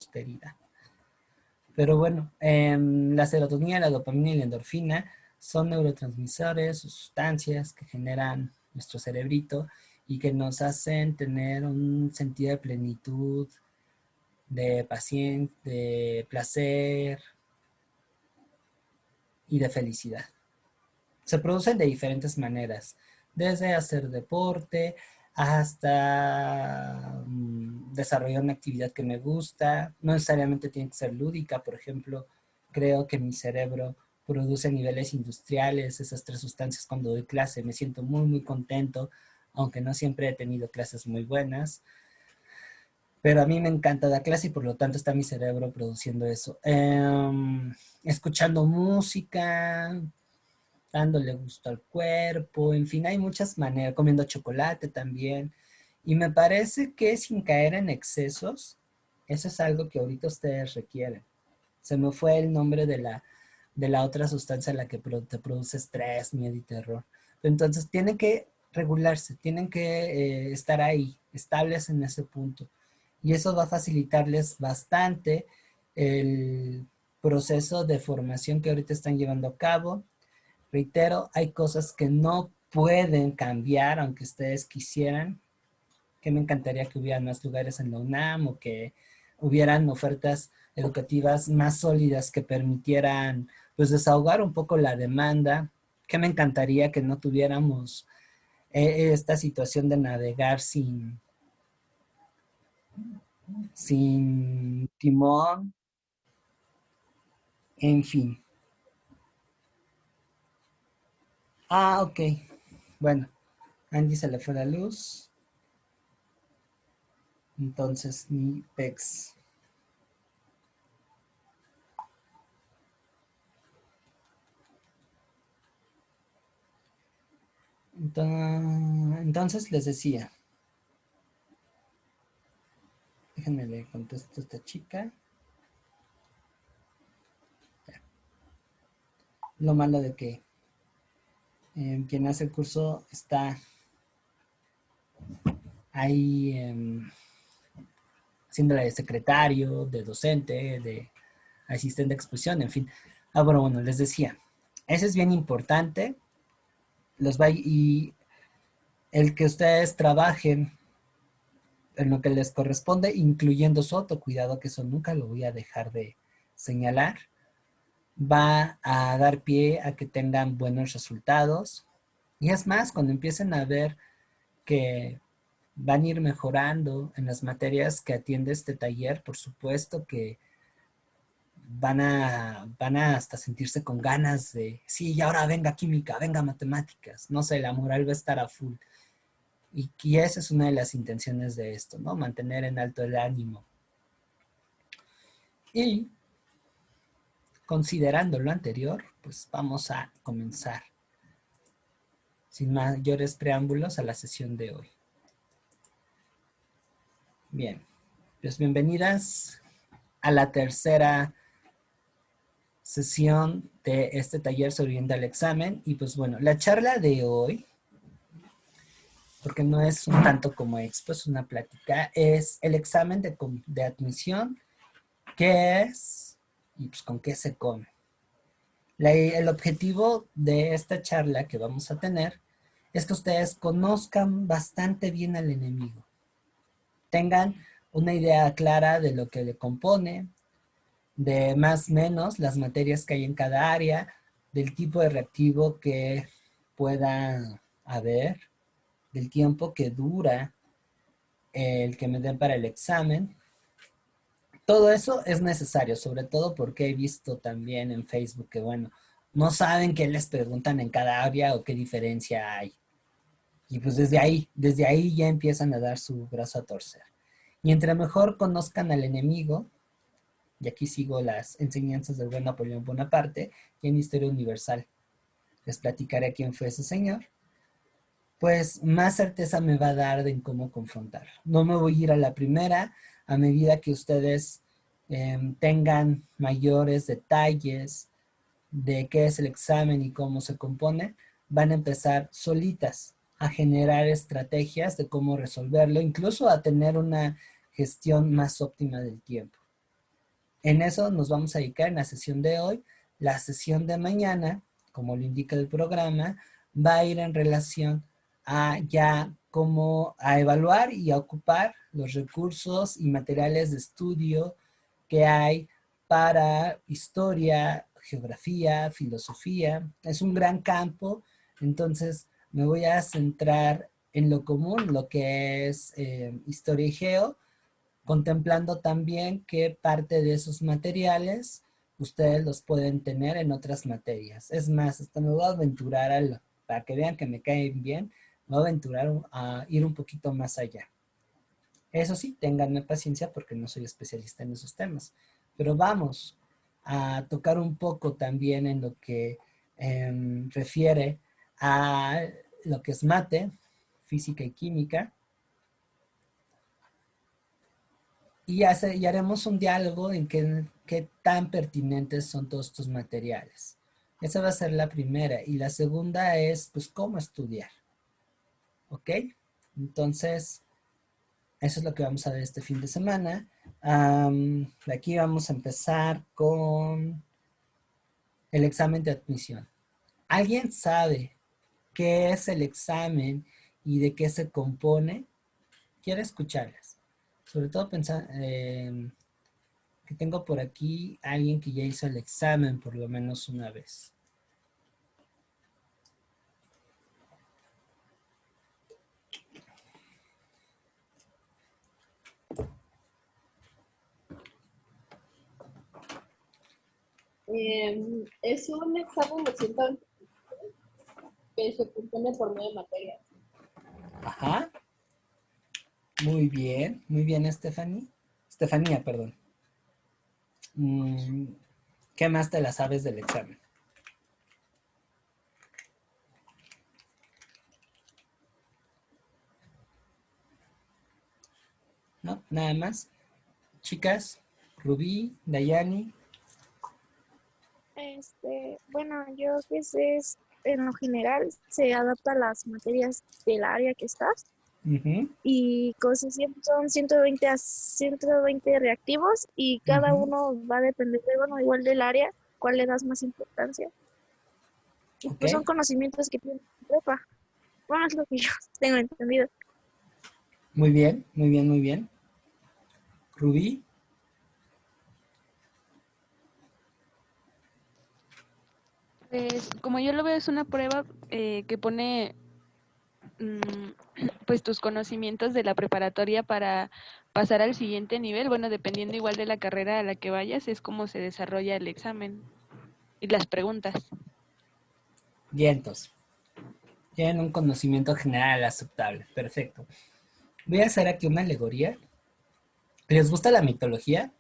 prosperidad. Pero bueno, la serotonina, la dopamina y la endorfina son neurotransmisores, sustancias que generan nuestro cerebrito y que nos hacen tener un sentido de plenitud, de paciencia, de placer y de felicidad. Se producen de diferentes maneras, desde hacer deporte hasta desarrollar una actividad que me gusta. No necesariamente tiene que ser lúdica, por ejemplo, creo que mi cerebro produce a niveles industriales esas tres sustancias cuando doy clase. Me siento muy, muy contento, aunque no siempre he tenido clases muy buenas. Pero a mí me encanta dar clase y por lo tanto está mi cerebro produciendo eso. Escuchando música, dándole gusto al cuerpo, en fin, hay muchas maneras, comiendo chocolate también. Y me parece que sin caer en excesos, eso es algo que ahorita ustedes requieren. Se me fue el nombre de la otra sustancia la que te produce estrés, miedo y terror. Entonces tienen que regularse, tienen que estar ahí, estables en ese punto. Y eso va a facilitarles bastante el proceso de formación que ahorita están llevando a cabo. Reitero, hay cosas que no pueden cambiar, aunque ustedes quisieran, que me encantaría que hubieran más lugares en la UNAM o que hubieran ofertas educativas más sólidas que permitieran pues desahogar un poco la demanda, que me encantaría que no tuviéramos esta situación de navegar sin timón, en fin. Ah, ok. Bueno, Andy se le fue la luz, entonces ni pex. Entonces les decía, déjenme le contesto a esta chica. Lo malo de que quien hace el curso está ahí haciéndole de secretario, de docente, de asistente de exposición, en fin. Ah, bueno, les decía, ese es bien importante. Y el que ustedes trabajen en lo que les corresponde, incluyendo su autocuidado, que eso nunca lo voy a dejar de señalar, va a dar pie a que tengan buenos resultados. Y es más, cuando empiecen a ver que van a ir mejorando en las materias que atiende este taller, por supuesto que van a hasta sentirse con ganas de, sí, y ahora venga química, venga matemáticas, no sé, la moral va a estar a full. Y esa es una de las intenciones de esto, ¿no? Mantener en alto el ánimo. Y considerando lo anterior, pues vamos a comenzar sin mayores preámbulos a la sesión de hoy. Bien, pues bienvenidas a la tercera sesión de este taller sobre orienta al examen. Y pues bueno, la charla de hoy, porque no es un tanto como expo, es una plática, es el examen de admisión, qué es y pues con qué se come. El objetivo de esta charla que vamos a tener es que ustedes conozcan bastante bien al enemigo, tengan una idea clara de lo que le compone, de más o menos las materias que hay en cada área, del tipo de reactivo que pueda haber, del tiempo que dura el que me den para el examen. Todo eso es necesario, sobre todo porque he visto también en Facebook que, bueno, no saben qué les preguntan en cada área o qué diferencia hay. Y pues desde ahí ya empiezan a dar su brazo a torcer. Y entre mejor conozcan al enemigo, y aquí sigo las enseñanzas del buen Napoleón Bonaparte, y en Historia Universal les platicaré quién fue ese señor, pues más certeza me va a dar de en cómo confrontar. No me voy a ir a la primera, a medida que ustedes tengan mayores detalles de qué es el examen y cómo se compone, van a empezar solitas a generar estrategias de cómo resolverlo, incluso a tener una gestión más óptima del tiempo. En eso nos vamos a dedicar en la sesión de hoy. La sesión de mañana, como lo indica el programa, va a ir en relación a ya cómo a evaluar y a ocupar los recursos y materiales de estudio que hay para historia, geografía, filosofía. Es un gran campo, entonces me voy a centrar en lo común, lo que es historia y geo, contemplando también que parte de esos materiales ustedes los pueden tener en otras materias. Es más, hasta me voy a aventurar para que vean que me caen bien, me voy a aventurar a ir un poquito más allá. Eso sí, ténganme paciencia porque no soy especialista en esos temas. Pero vamos a tocar un poco también en lo que refiere a lo que es mate, física y química, y haremos un diálogo en qué tan pertinentes son todos estos materiales. Esa va a ser la primera. Y la segunda es, pues, cómo estudiar. ¿Ok? Entonces, eso es lo que vamos a ver este fin de semana. De aquí vamos a empezar con el examen de admisión. ¿Alguien sabe qué es el examen y de qué se compone? Quiero escucharlas. Sobre todo pensar, que tengo por aquí a alguien que ya hizo el examen por lo menos una vez. Es un examen de 120 que se compone por 9 materias. Ajá, muy bien, Stephanie. Estefanía, perdón. Mm, ¿Qué más te la sabes del examen? ¿No? Nada más. Chicas, Rubí, Dayani. Bueno, yo que sé es, en lo general se adapta a las materias del área que estás Ujú, y cosas siempre son 120 a 120 reactivos y cada ujú, uno va a depender de, bueno, igual del área, cuál le das más importancia. Y ok, pues son conocimientos que tienes en prepa. Bueno, es lo que yo tengo entendido. muy bien, muy bien, muy bien. Rubí, Pues como yo lo veo es una prueba que pone pues tus conocimientos de la preparatoria para pasar al siguiente nivel. Bueno, dependiendo igual de la carrera a la que vayas, es como se desarrolla el examen y las preguntas. vientos. Tienen un conocimiento general aceptable. Perfecto. Voy a hacer aquí una alegoría. ¿Les gusta la mitología?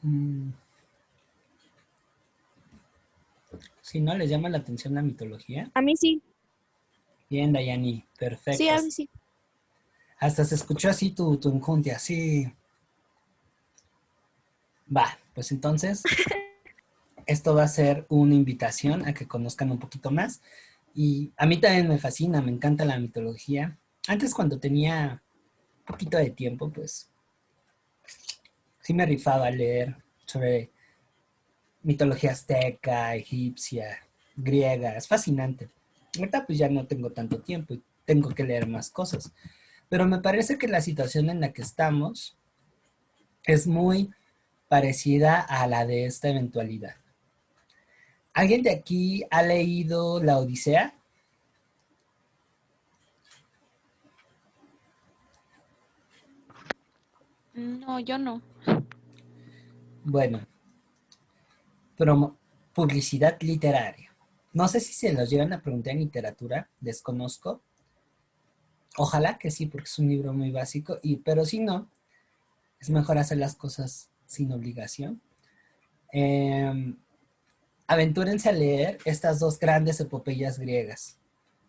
Mm, si no les llama la atención la mitología. A mí sí, Bien, Dayani, sí, perfecto. a mí sí. Hasta se escuchó así tu enjundia, sí. Va, pues entonces esto va a ser una invitación a que conozcan un poquito más. Y a mí también me fascina, me encanta la mitología. Antes cuando tenía un poquito de tiempo, pues sí me rifaba a leer sobre mitología azteca, egipcia, griega, es fascinante. Ahorita pues ya no tengo tanto tiempo y tengo que leer más cosas. Pero me parece que la situación en la que estamos es muy parecida a la de esta eventualidad. ¿Alguien de aquí ha leído La Odisea? No, yo no. Bueno, promo publicidad literaria. No sé si se los llegan a preguntar en literatura, desconozco. Ojalá que sí, porque es un libro muy básico, pero si no, es mejor hacer las cosas sin obligación. Eh, Aventúrense a leer estas dos grandes epopeyas griegas,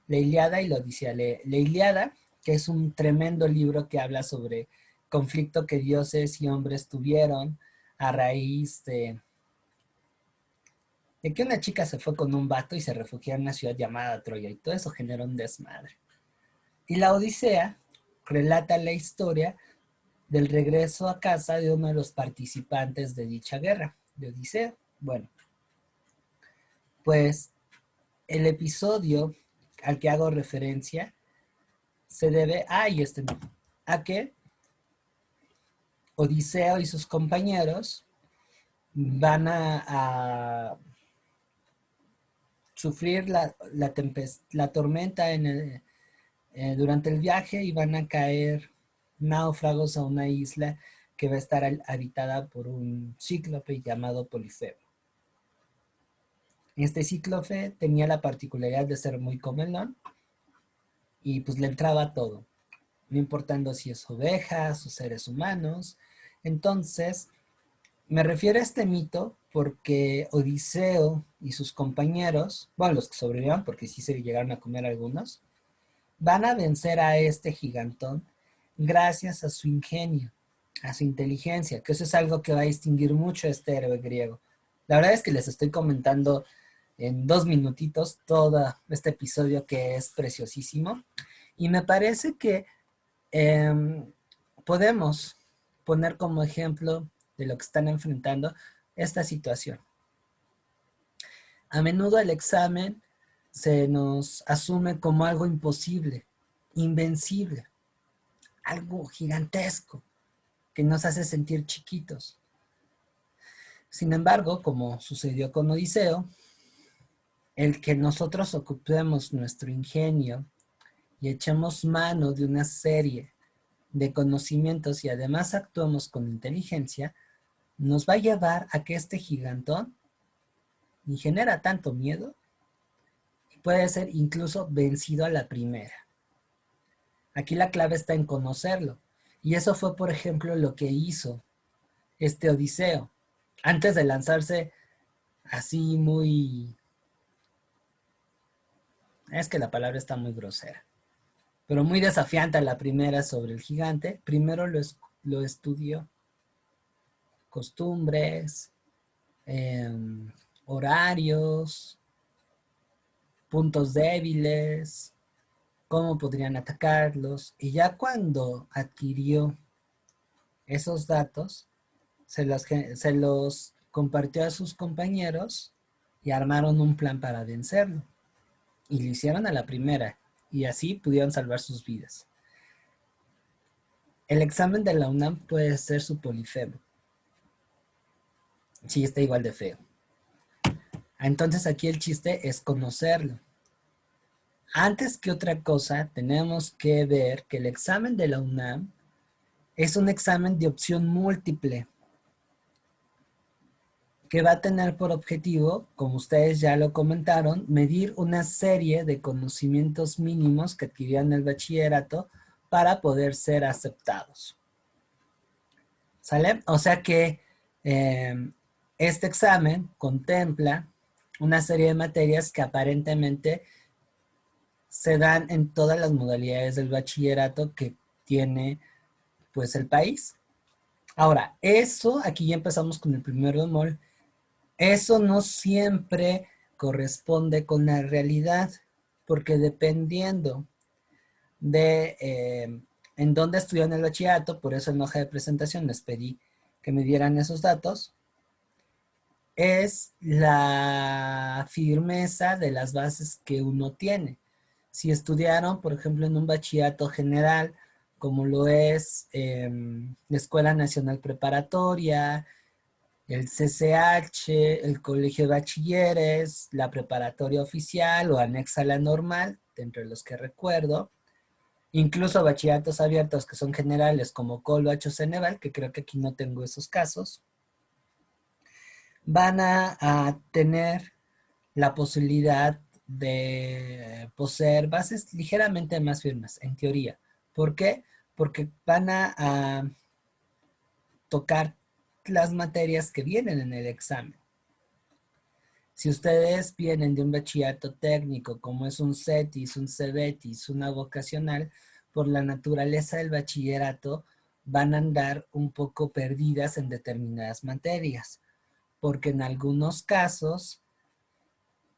la Iliada y la Odisea. La Iliada, que es un tremendo libro que habla sobre conflicto que dioses y hombres tuvieron a raíz de que una chica se fue con un vato y se refugió en una ciudad llamada Troya y todo eso generó un desmadre. Y la Odisea relata la historia del regreso a casa de uno de los participantes de dicha guerra, de Odiseo. Bueno, pues el episodio al que hago referencia se debe a que Odiseo y sus compañeros van a sufrir la tormenta durante el viaje y van a caer náufragos a una isla que va a estar habitada por un cíclope llamado Polifemo. Este cíclope tenía la particularidad de ser muy comelón y pues le entraba todo, no importando si es ovejas o seres humanos. Entonces, me refiero a este mito porque Odiseo y sus compañeros, bueno, los que sobrevivieron, porque sí se llegaron a comer algunos, van a vencer a este gigantón gracias a su ingenio, a su inteligencia, que eso es algo que va a distinguir mucho a este héroe griego. La verdad es que les estoy comentando en 2 minutitos todo este episodio que es preciosísimo y me parece que podemos poner como ejemplo de lo que están enfrentando esta situación. A menudo el examen se nos asume como algo imposible, invencible, algo gigantesco que nos hace sentir chiquitos. Sin embargo, como sucedió con Odiseo, el que nosotros ocupemos nuestro ingenio y echemos mano de una serie de conocimientos y además actuemos con inteligencia, nos va a llevar a que este gigantón ni genera tanto miedo y puede ser incluso vencido a la primera. Aquí la clave está en conocerlo. Y eso fue, por ejemplo, lo que hizo este Odiseo. Antes de lanzarse así muy... Es que la palabra está muy grosera. Pero muy desafiante a la primera sobre el gigante. Primero lo estudió. Costumbres, horarios, puntos débiles, cómo podrían atacarlos. Y ya cuando adquirió esos datos, se los compartió a sus compañeros y armaron un plan para vencerlo. Y lo hicieron a la primera. Y así pudieron salvar sus vidas. El examen de la UNAM puede ser su Polifemo. Sí, está igual de feo. Entonces aquí el chiste es conocerlo. Antes que otra cosa, tenemos que ver que el examen de la UNAM es un examen de opción múltiple que va a tener por objetivo, como ustedes ya lo comentaron, medir una serie de conocimientos mínimos que adquirían el bachillerato para poder ser aceptados. ¿Sale? O sea que este examen contempla una serie de materias que aparentemente se dan en todas las modalidades del bachillerato que tiene pues el país. Ahora, eso, aquí ya empezamos con el primer bemol, eso no siempre corresponde con la realidad, porque dependiendo de en dónde estudian el bachillerato, por eso en la hoja de presentación les pedí que me dieran esos datos, es la firmeza de las bases que uno tiene. Si estudiaron, por ejemplo, en un bachillerato general, como lo es la Escuela Nacional Preparatoria, el CCH, el Colegio de Bachilleres, la preparatoria oficial o anexa a la normal, entre los que recuerdo, incluso bachilleratos abiertos que son generales como Colbach o Ceneval, que creo que aquí no tengo esos casos, van a tener la posibilidad de poseer bases ligeramente más firmes, en teoría. ¿Por qué? Porque van a tocar las materias que vienen en el examen. Si ustedes vienen de un bachillerato técnico, como es un CETIS, un CEBETIS, una vocacional, por la naturaleza del bachillerato van a andar un poco perdidas en determinadas materias, porque en algunos casos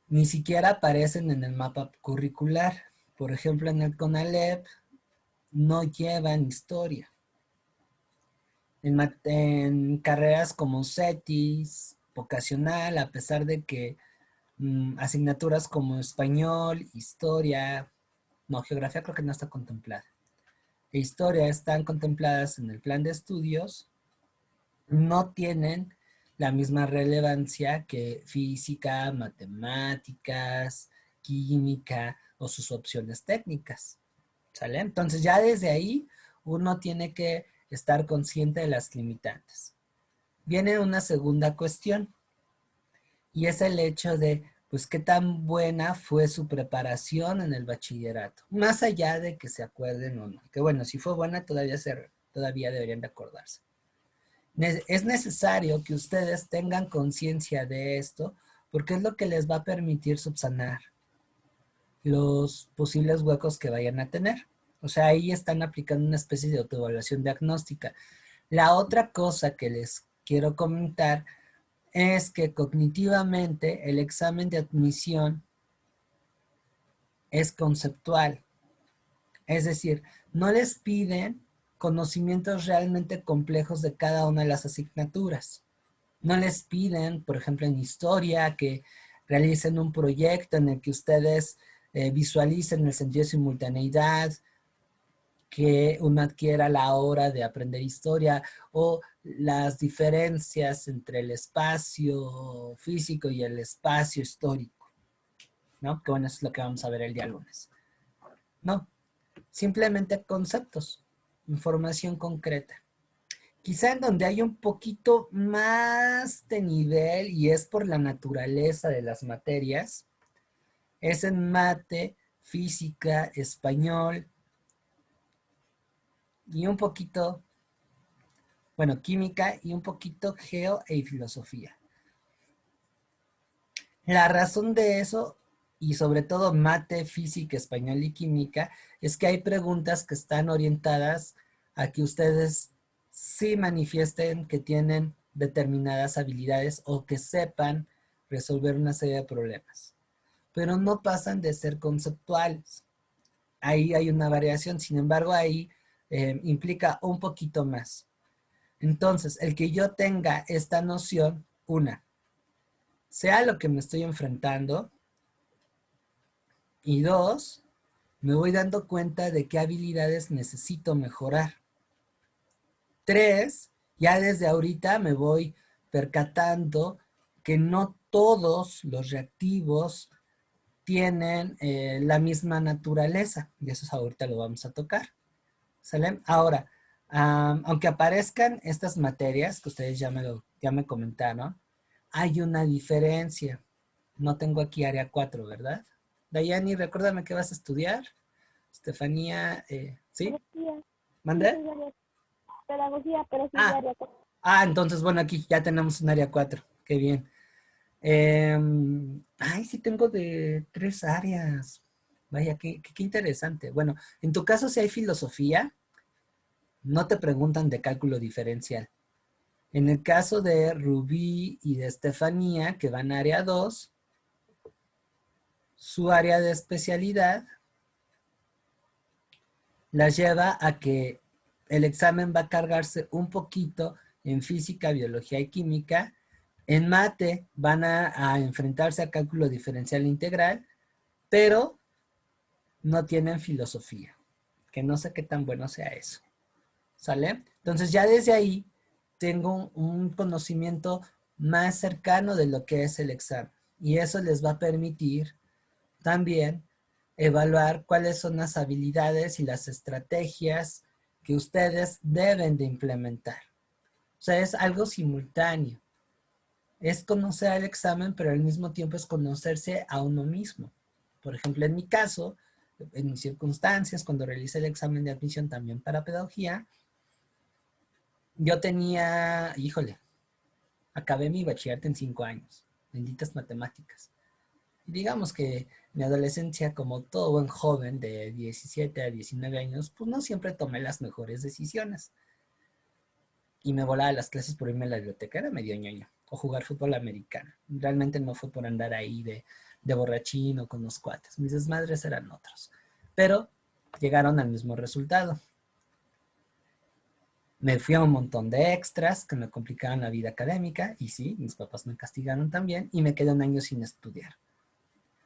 ni siquiera aparecen en el mapa curricular. Por ejemplo, en el CONALEP no llevan historia. En carreras como CETIS, vocacional, a pesar de que asignaturas como español, historia, no, geografía creo que no está contemplada. E historia están contempladas en el plan de estudios, no tienen la misma relevancia que física, matemáticas, química o sus opciones técnicas. ¿Sale? Entonces ya desde ahí uno tiene que estar consciente de las limitantes. Viene una segunda cuestión y es el hecho de, pues, qué tan buena fue su preparación en el bachillerato, más allá de que se acuerden o no. Que bueno, si fue buena todavía deberían de acordarse. Es necesario que ustedes tengan conciencia de esto porque es lo que les va a permitir subsanar los posibles huecos que vayan a tener. O sea, ahí están aplicando una especie de autoevaluación diagnóstica. La otra cosa que les quiero comentar es que cognitivamente el examen de admisión es conceptual. Es decir, no les piden conocimientos realmente complejos de cada una de las asignaturas. No les piden, por ejemplo, en historia, que realicen un proyecto en el que ustedes visualicen el sentido de simultaneidad, que uno adquiera a la hora de aprender historia o las diferencias entre el espacio físico y el espacio histórico, ¿no? Que bueno, eso es lo que vamos a ver el día lunes. No, simplemente conceptos, información concreta. Quizá en donde hay un poquito más de nivel y es por la naturaleza de las materias, es en mate, física, español y un poquito, bueno, química y un poquito geo y filosofía. La razón de eso, y sobre todo mate, física, español y química, es que hay preguntas que están orientadas a que ustedes sí manifiesten que tienen determinadas habilidades o que sepan resolver una serie de problemas, pero no pasan de ser conceptuales. Ahí hay una variación, sin embargo, ahí implica un poquito más. Entonces, el que yo tenga esta noción, sea lo que me estoy enfrentando, y dos, me voy dando cuenta de qué habilidades necesito mejorar. 3, ya desde ahorita me voy percatando que no todos los reactivos tienen la misma naturaleza, y eso ahorita lo vamos a tocar. ¿Sale? Ahora, aunque aparezcan estas materias que ustedes ya me comentaron, hay una diferencia. No tengo aquí área 4, ¿verdad? Dayani, recuérdame qué vas a estudiar. Estefanía, ¿sí? Pedagogía, ¿Mandé? pedagogía, pero sí Ah, área. entonces, bueno, aquí ya tenemos un área 4. Qué bien. Ay, sí tengo de 3 áreas. Vaya, qué interesante. Bueno, en tu caso, si hay filosofía, no te preguntan de cálculo diferencial. En el caso de Rubí y de Estefanía, que van a área 2, su área de especialidad las lleva a que el examen va a cargarse un poquito en física, biología y química. En mate van a enfrentarse a cálculo diferencial integral, pero no tienen filosofía, que no sé qué tan bueno sea eso. ¿Sale? Entonces ya desde ahí tengo un conocimiento más cercano de lo que es el examen. Y eso les va a permitir también evaluar cuáles son las habilidades y las estrategias que ustedes deben de implementar. O sea, es algo simultáneo. Es conocer el examen, pero al mismo tiempo es conocerse a uno mismo. Por ejemplo, en mi caso, en mis circunstancias, cuando realicé el examen de admisión también para pedagogía, yo tenía, acabé mi bachillerato en 5 años. Benditas matemáticas. Y digamos que mi adolescencia, como todo buen joven de 17 a 19 años, pues no siempre tomé las mejores decisiones. Y me volaba las clases por irme a la biblioteca, era medio ñoño. O jugar fútbol americano. Realmente no fue por andar ahí de borrachín o con los cuates. Mis desmadres eran otros. Pero llegaron al mismo resultado. Me fui a un montón de extras que me complicaban la vida académica y sí, mis papás me castigaron también y me quedé un año sin estudiar.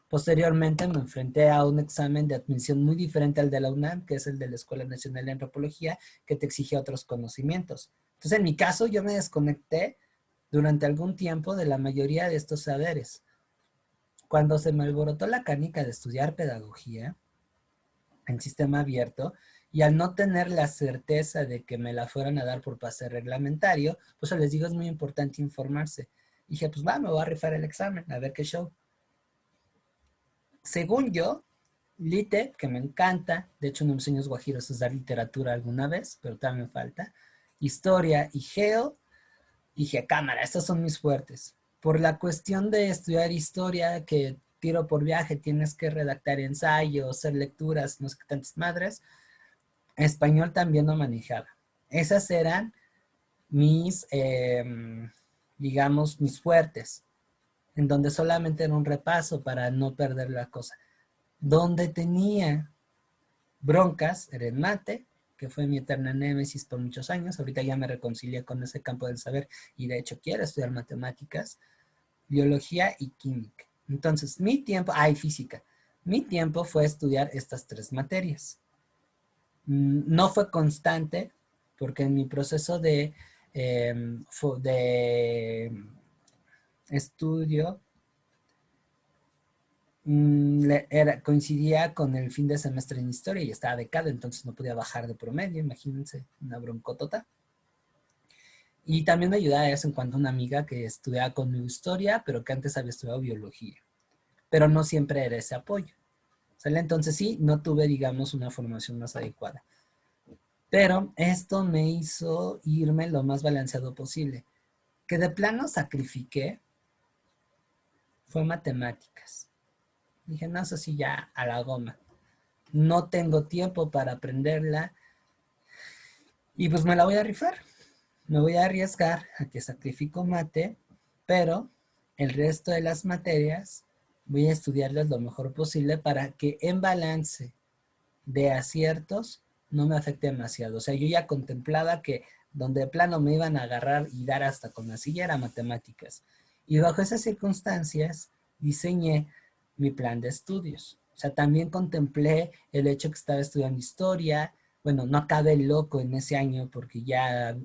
Posteriormente me enfrenté a un examen de admisión muy diferente al de la UNAM, que es el de la Escuela Nacional de Antropología, que te exige otros conocimientos. Entonces, en mi caso, yo me desconecté durante algún tiempo de la mayoría de estos saberes. Cuando se me alborotó la canica de estudiar pedagogía en sistema abierto, y al no tener la certeza de que me la fueran a dar por pase reglamentario, pues les digo, es muy importante informarse. Y dije, pues va, me voy a rifar el examen, a ver qué show. Según yo, Lite, que me encanta, de hecho uno de mis sueños guajiros es dar literatura alguna vez, pero todavía me falta, historia y geo, dije, cámara, estos son mis fuertes. Por la cuestión de estudiar historia, que tiro por viaje, tienes que redactar ensayos, hacer lecturas, no sé qué tantas madres, español también no manejaba. Esas eran mis, digamos, mis fuertes, en donde solamente era un repaso para no perder la cosa. Donde tenía broncas era en mate, que fue mi eterna némesis por muchos años. Ahorita ya me reconcilié con ese campo del saber y de hecho quiero estudiar matemáticas, biología y química. Entonces, mi tiempo, física. Mi tiempo fue estudiar estas 3 materias. No fue constante porque en mi proceso de estudio coincidía con el fin de semestre en historia y estaba becado, entonces no podía bajar de promedio, imagínense, una broncotota. Y también me ayudaba de vez en cuando una amiga que estudiaba conmigo historia, pero que antes había estudiado biología. Pero no siempre era ese apoyo. ¿Sale? Entonces sí, no tuve, digamos, una formación más adecuada. Pero esto me hizo irme lo más balanceado posible. Que de plano sacrifiqué fue matemáticas. Dije, no, eso sí ya a la goma. No tengo tiempo para aprenderla. Y pues me la voy a rifar. Me voy a arriesgar a que sacrifico mate, pero el resto de las materias voy a estudiarlas lo mejor posible para que en balance de aciertos no me afecte demasiado. O sea, yo ya contemplaba que donde de plano me iban a agarrar y dar hasta con la silla era matemáticas. Y bajo esas circunstancias diseñé mi plan de estudios. O sea, también contemplé el hecho que estaba estudiando historia. Bueno, no acabé loco en ese año porque ya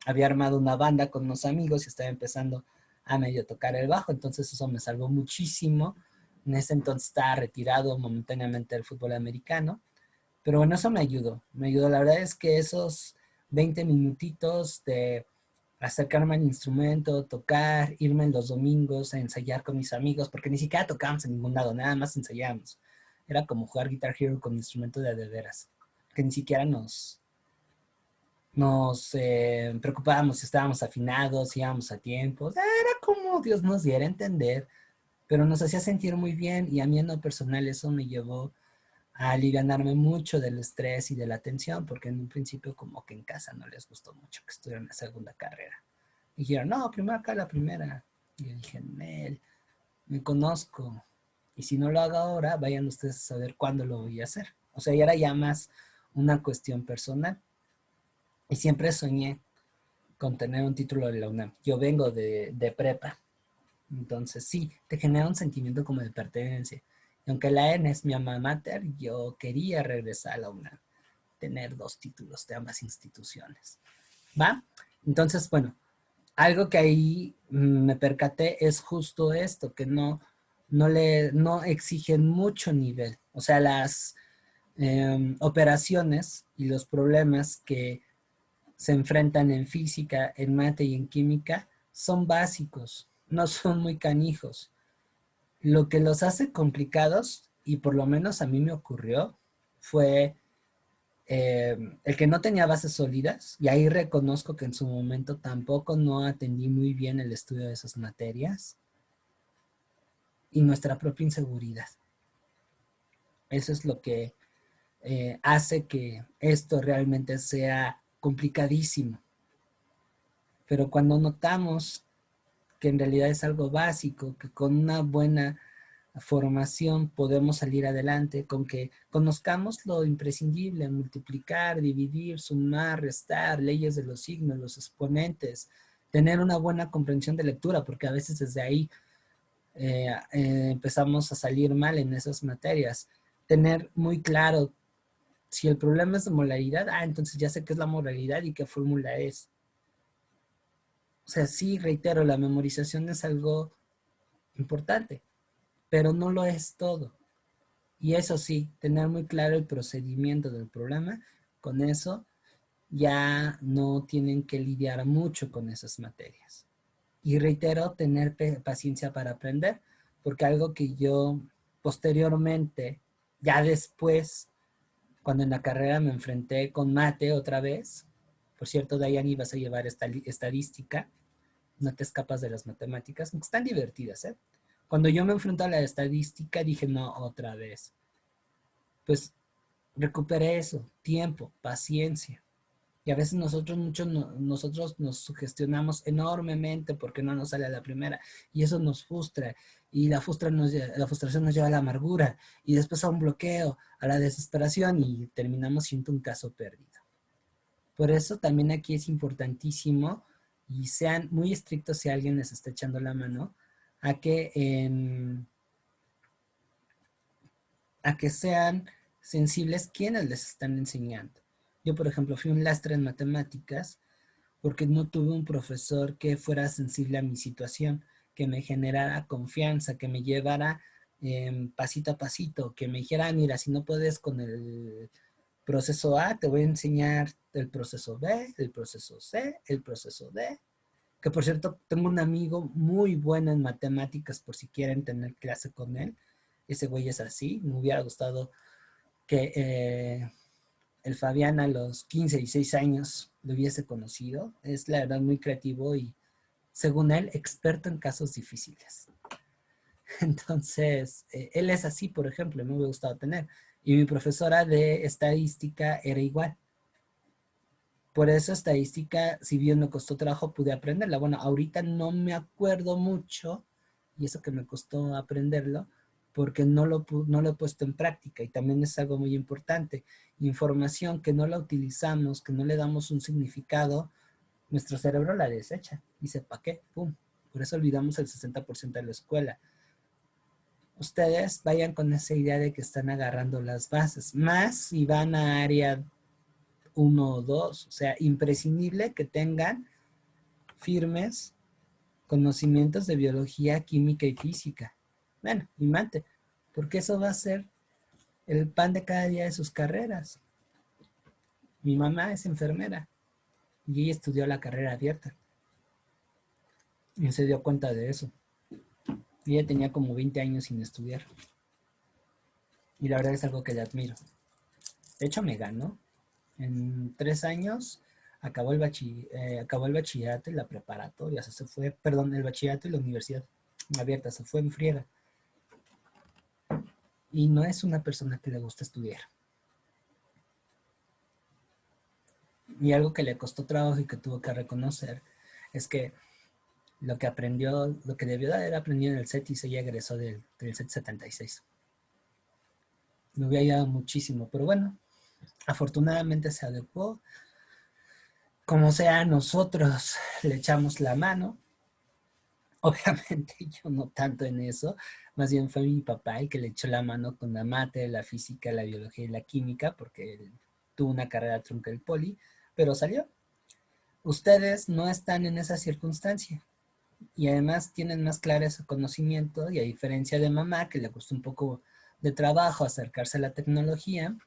había armado una banda con unos amigos y estaba empezando a medio tocar el bajo, entonces eso me salvó muchísimo. En ese entonces estaba retirado momentáneamente del fútbol americano, pero bueno, eso me ayudó. La verdad es que esos 20 minutitos de acercarme al instrumento, tocar, irme en los domingos a ensayar con mis amigos, porque ni siquiera tocábamos en ningún lado, nada más ensayábamos. Era como jugar Guitar Hero con instrumento de veras, que ni siquiera nos preocupábamos si estábamos afinados, si íbamos a tiempo. Era como Dios nos diera a entender, pero nos hacía sentir muy bien y a mí en lo personal eso me llevó a alivianarme mucho del estrés y de la tensión, porque en un principio como que en casa no les gustó mucho que estudiara una segunda carrera. Dijeron, no, primero acá la primera. Y yo dije, Nel, me conozco. Y si no lo hago ahora, vayan ustedes a saber cuándo lo voy a hacer. O sea, y era ya más una cuestión personal. Y siempre soñé con tener un título de la UNAM. Yo vengo de prepa. Entonces sí, te genera un sentimiento como de pertenencia. Y aunque la EN es mi alma mater, yo quería regresar a la UNAM, tener 2 títulos de ambas instituciones. ¿Va? Entonces, bueno, algo que ahí me percaté es justo esto, que no exigen mucho nivel. O sea, las operaciones y los problemas que se enfrentan en física, en mate y en química son básicos, no son muy canijos. Lo que los hace complicados, y por lo menos a mí me ocurrió, fue el que no tenía bases sólidas, y ahí reconozco que en su momento tampoco no atendí muy bien el estudio de esas materias, y nuestra propia inseguridad. Eso es lo que hace que esto realmente sea complicadísimo. Pero cuando notamos que en realidad es algo básico, que con una buena formación podemos salir adelante, con que conozcamos lo imprescindible, multiplicar, dividir, sumar, restar, leyes de los signos, los exponentes, tener una buena comprensión de lectura, porque a veces desde ahí empezamos a salir mal en esas materias. Tener muy claro si el problema es de molaridad, entonces ya sé qué es la molaridad y qué fórmula es. O sea, sí, reitero, la memorización es algo importante, pero no lo es todo. Y eso sí, tener muy claro el procedimiento del programa, con eso ya no tienen que lidiar mucho con esas materias. Y reitero, tener paciencia para aprender, porque algo que yo posteriormente, ya después, cuando en la carrera me enfrenté con mate otra vez, por cierto, Dayani, vas a llevar estadística, no te escapas de las matemáticas, están divertidas, ¿eh? Cuando yo me enfrento a la estadística, dije, no, otra vez. Pues recuperé eso, tiempo, paciencia. Y a veces nosotros nos sugestionamos enormemente porque no nos sale a la primera. Y eso nos frustra. Y la frustración nos lleva a la amargura. Y después a un bloqueo, a la desesperación. Y terminamos siendo un caso perdido. Por eso también aquí es importantísimo, y sean muy estrictos si alguien les está echando la mano, a que sean sensibles quienes les están enseñando. Yo, por ejemplo, fui un lastre en matemáticas porque no tuve un profesor que fuera sensible a mi situación, que me generara confianza, que me llevara pasito a pasito, que me dijera, mira, si no puedes con el proceso A, te voy a enseñar el proceso B, el proceso C, el proceso D. Que por cierto, tengo un amigo muy bueno en matemáticas por si quieren tener clase con él. Ese güey es así. Me hubiera gustado que el Fabián a los 15 y 16 años lo hubiese conocido. Es la verdad muy creativo y, según él, experto en casos difíciles. Entonces, él es así, por ejemplo, me hubiera gustado tener. Y mi profesora de estadística era igual. Por eso estadística, si bien me costó trabajo, pude aprenderla. Bueno, ahorita no me acuerdo mucho, y eso que me costó aprenderlo, porque no lo he puesto en práctica. Y también es algo muy importante. Información que no la utilizamos, que no le damos un significado, nuestro cerebro la desecha. Dice, ¿para qué? ¡Pum! Por eso olvidamos el 60% de la escuela. Ustedes vayan con esa idea de que están agarrando las bases. Más si van a área 1 o 2, o sea, imprescindible que tengan firmes conocimientos de biología, química y física. Bueno, y mate, porque eso va a ser el pan de cada día de sus carreras. Mi mamá es enfermera y ella estudió la carrera abierta y se dio cuenta de eso. Y ella tenía como 20 años sin estudiar. Y la verdad es algo que le admiro. De hecho, me ganó. En 3 años acabó el bachillerato y la preparatoria, o sea, se fue, perdón, el bachillerato y la universidad abierta, se fue en friega. Y no es una persona que le gusta estudiar. Y algo que le costó trabajo y que tuvo que reconocer es que lo que aprendió, lo que debió de haber aprendido en el CETIS, ella egresó del CET 76. Me hubiera ayudado muchísimo, pero bueno, afortunadamente se adecuó. Como sea, nosotros le echamos la mano. Obviamente yo no tanto en eso, más bien fue mi papá el que le echó la mano con la mate, la física, la biología y la química, porque él tuvo una carrera trunca del poli, pero salió. Ustedes no están en esa circunstancia y además tienen más claro ese conocimiento, y a diferencia de mamá, que le costó un poco de trabajo acercarse a la tecnología,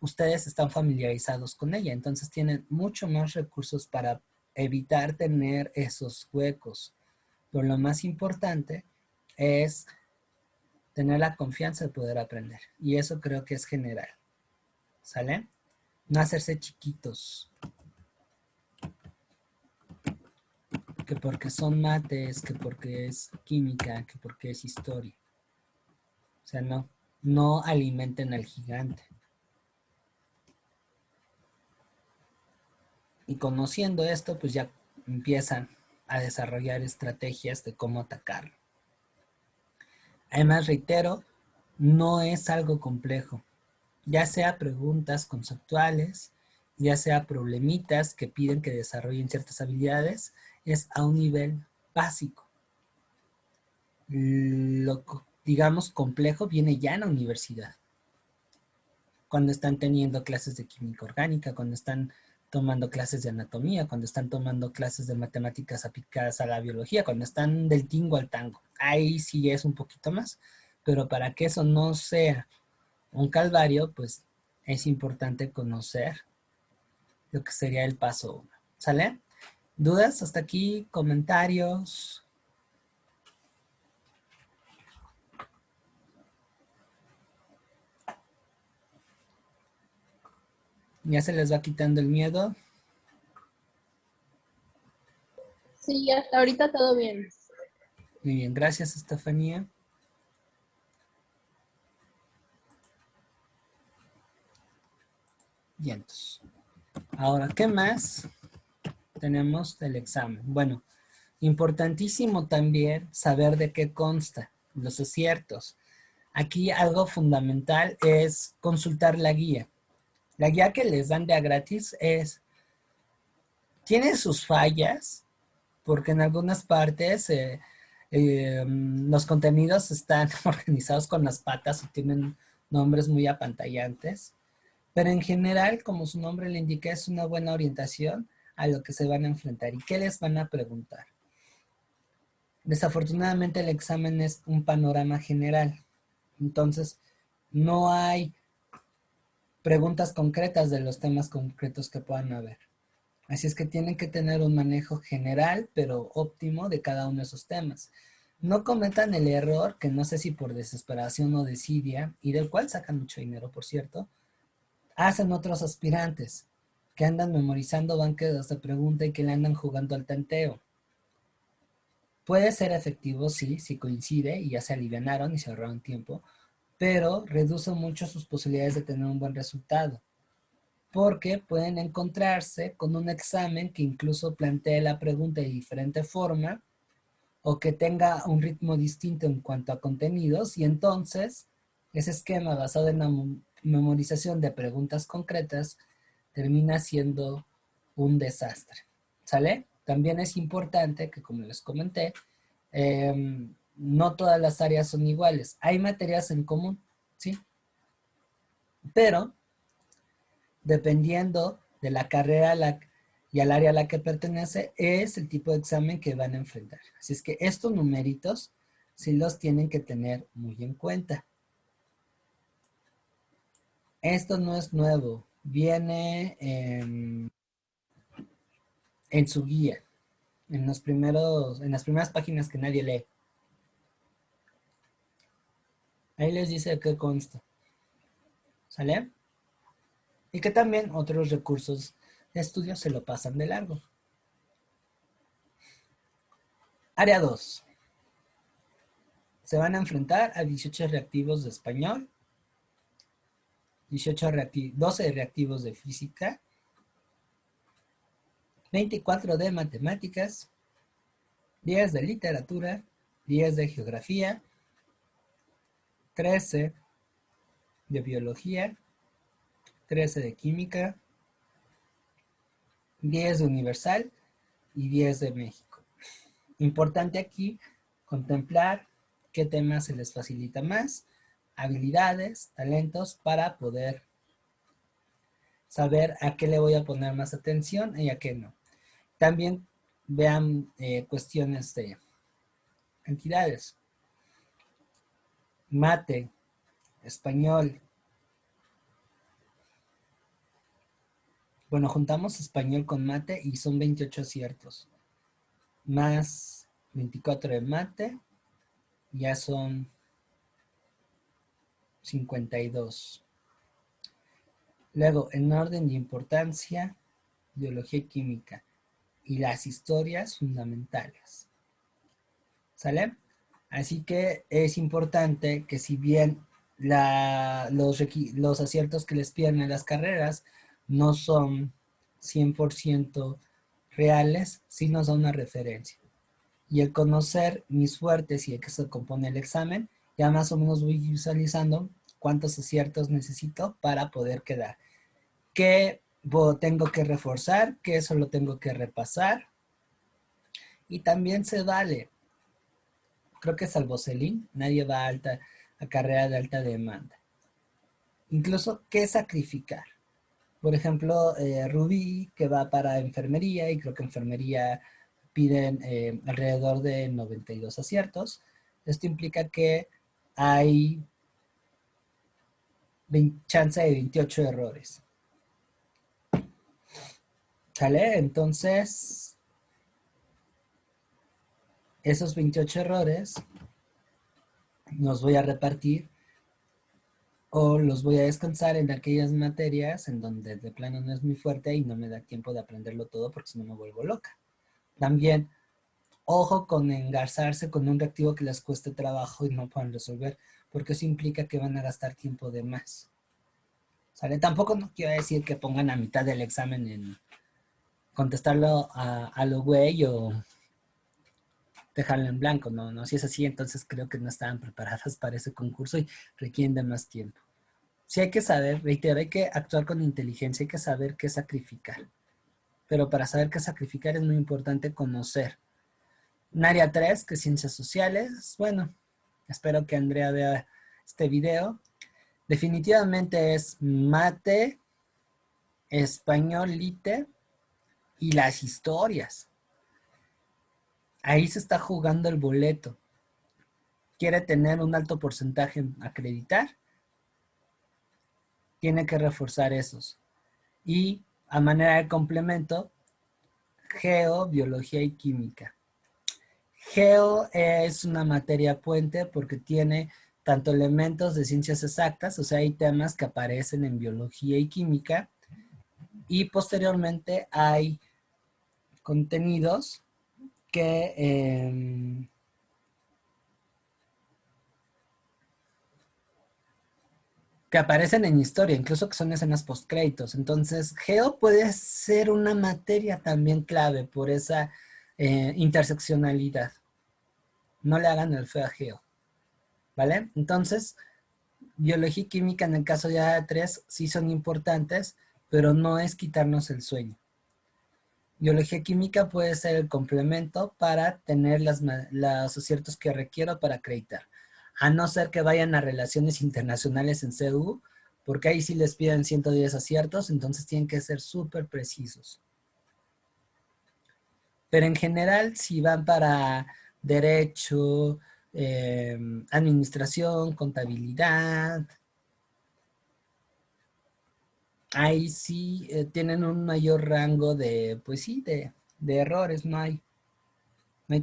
ustedes están familiarizados con ella, entonces tienen mucho más recursos para evitar tener esos huecos. Pero lo más importante es tener la confianza de poder aprender. Y eso creo que es general. ¿Sale? No hacerse chiquitos. Que porque son mates, que porque es química, que porque es historia. O sea, no alimenten al gigante. Y conociendo esto, pues ya empiezan a desarrollar estrategias de cómo atacarlo. Además, reitero, no es algo complejo. Ya sea preguntas conceptuales, ya sea problemitas que piden que desarrollen ciertas habilidades, es a un nivel básico. Lo, digamos, complejo viene ya en la universidad. Cuando están teniendo clases de química orgánica, cuando están tomando clases de anatomía, cuando están tomando clases de matemáticas aplicadas a la biología, cuando están del tingo al tango. Ahí sí es un poquito más, pero para que eso no sea un calvario, pues es importante conocer lo que sería el paso 1. ¿Sale? ¿Dudas hasta aquí? ¿Comentarios? ¿Ya se les va quitando el miedo? Sí, hasta ahorita todo bien. Muy bien, gracias, Estefanía. Vientos. Ahora, ¿qué más tenemos del examen? Bueno, importantísimo también saber de qué consta, los aciertos. Aquí algo fundamental es consultar la guía. La guía que les dan de a gratis tiene sus fallas, porque en algunas partes los contenidos están organizados con las patas y tienen nombres muy apantallantes, pero en general, como su nombre le indica, es una buena orientación a lo que se van a enfrentar y qué les van a preguntar. Desafortunadamente el examen es un panorama general, entonces no hay preguntas concretas de los temas concretos que puedan haber. Así es que tienen que tener un manejo general, pero óptimo de cada uno de esos temas. No cometan el error, que no sé si por desesperación o desidia, y del cual sacan mucho dinero, por cierto, hacen otros aspirantes, que andan memorizando banquetas de pregunta y que le andan jugando al tanteo. Puede ser efectivo, sí, si coincide y ya se alivianaron y se ahorraron tiempo, pero reduce mucho sus posibilidades de tener un buen resultado, porque pueden encontrarse con un examen que incluso plantee la pregunta de diferente forma o que tenga un ritmo distinto en cuanto a contenidos y entonces ese esquema basado en la memorización de preguntas concretas termina siendo un desastre. ¿Sale? También es importante que, como les comenté, no todas las áreas son iguales. Hay materias en común, ¿sí? Pero dependiendo de la carrera y al área a la que pertenece, es el tipo de examen que van a enfrentar. Así es que estos numeritos sí los tienen que tener muy en cuenta. Esto no es nuevo, viene en su guía, en las primeras páginas que nadie lee. Ahí les dice qué consta. ¿Sale? Y que también otros recursos de estudio se lo pasan de largo. Área 2. Se van a enfrentar a 18 reactivos de español, 12 reactivos de física, 24 de matemáticas, 10 de literatura, 10 de geografía, 13 de biología, 13 de química, 10 de universal y 10 de México. Importante aquí contemplar qué temas se les facilita más, habilidades, talentos para poder saber a qué le voy a poner más atención y a qué no. También vean cuestiones de entidades. Mate, español. Bueno, juntamos español con mate y son 28 aciertos. Más 24 de mate, ya son 52. Luego, en orden de importancia, biología y química y las historias fundamentales. ¿Sale? Así que es importante que si bien los aciertos que les piden en las carreras no son 100% reales, sí nos da una referencia. Y el conocer mis fuertes y el que se compone el examen ya más o menos voy visualizando cuántos aciertos necesito para poder quedar. ¿Qué tengo que reforzar? ¿Qué solo tengo que repasar? Y también se vale, creo que salvo Celine, nadie va a carrera de alta demanda. Incluso, ¿qué sacrificar? Por ejemplo, Rubí, que va para enfermería, y creo que enfermería piden alrededor de 92 aciertos. Esto implica que hay chance de 28 errores. ¿Sale? Entonces, esos 28 errores los voy a repartir o los voy a descansar en aquellas materias en donde de plano no es muy fuerte y no me da tiempo de aprenderlo todo porque si no me vuelvo loca. También, ojo con engarzarse con un reactivo que les cueste trabajo y no puedan resolver, porque eso implica que van a gastar tiempo de más. ¿Sale? Tampoco no quiero decir que pongan a mitad del examen en contestarlo a lo güey o dejarlo en blanco, no, si es así, entonces creo que no estaban preparadas para ese concurso y requieren de más tiempo. Sí hay que saber, reitero, hay que actuar con inteligencia, hay que saber qué sacrificar. Pero para saber qué sacrificar es muy importante conocer. En área 3, que es ciencias sociales, bueno, espero que Andrea vea este video. Definitivamente es mate, español, lite y las historias. Ahí se está jugando el boleto. Quiere tener un alto porcentaje en acreditar, tiene que reforzar esos. Y a manera de complemento, geo, biología y química. Geo es una materia puente porque tiene tanto elementos de ciencias exactas, o sea, hay temas que aparecen en biología y química, y posteriormente hay contenidos que aparecen en historia, incluso que son escenas postcréditos. Entonces, geo puede ser una materia también clave por esa interseccionalidad. No le hagan el feo a geo, ¿vale? Entonces, biología y química en el caso de A3 sí son importantes, pero no es quitarnos el sueño. Biología y química puede ser el complemento para tener los aciertos que requiero para acreditar. A no ser que vayan a relaciones internacionales en CEU, porque ahí sí les piden 110 aciertos, entonces tienen que ser súper precisos. Pero en general, si van para derecho, administración, contabilidad, ahí sí tienen un mayor rango de, pues sí, de errores, no hay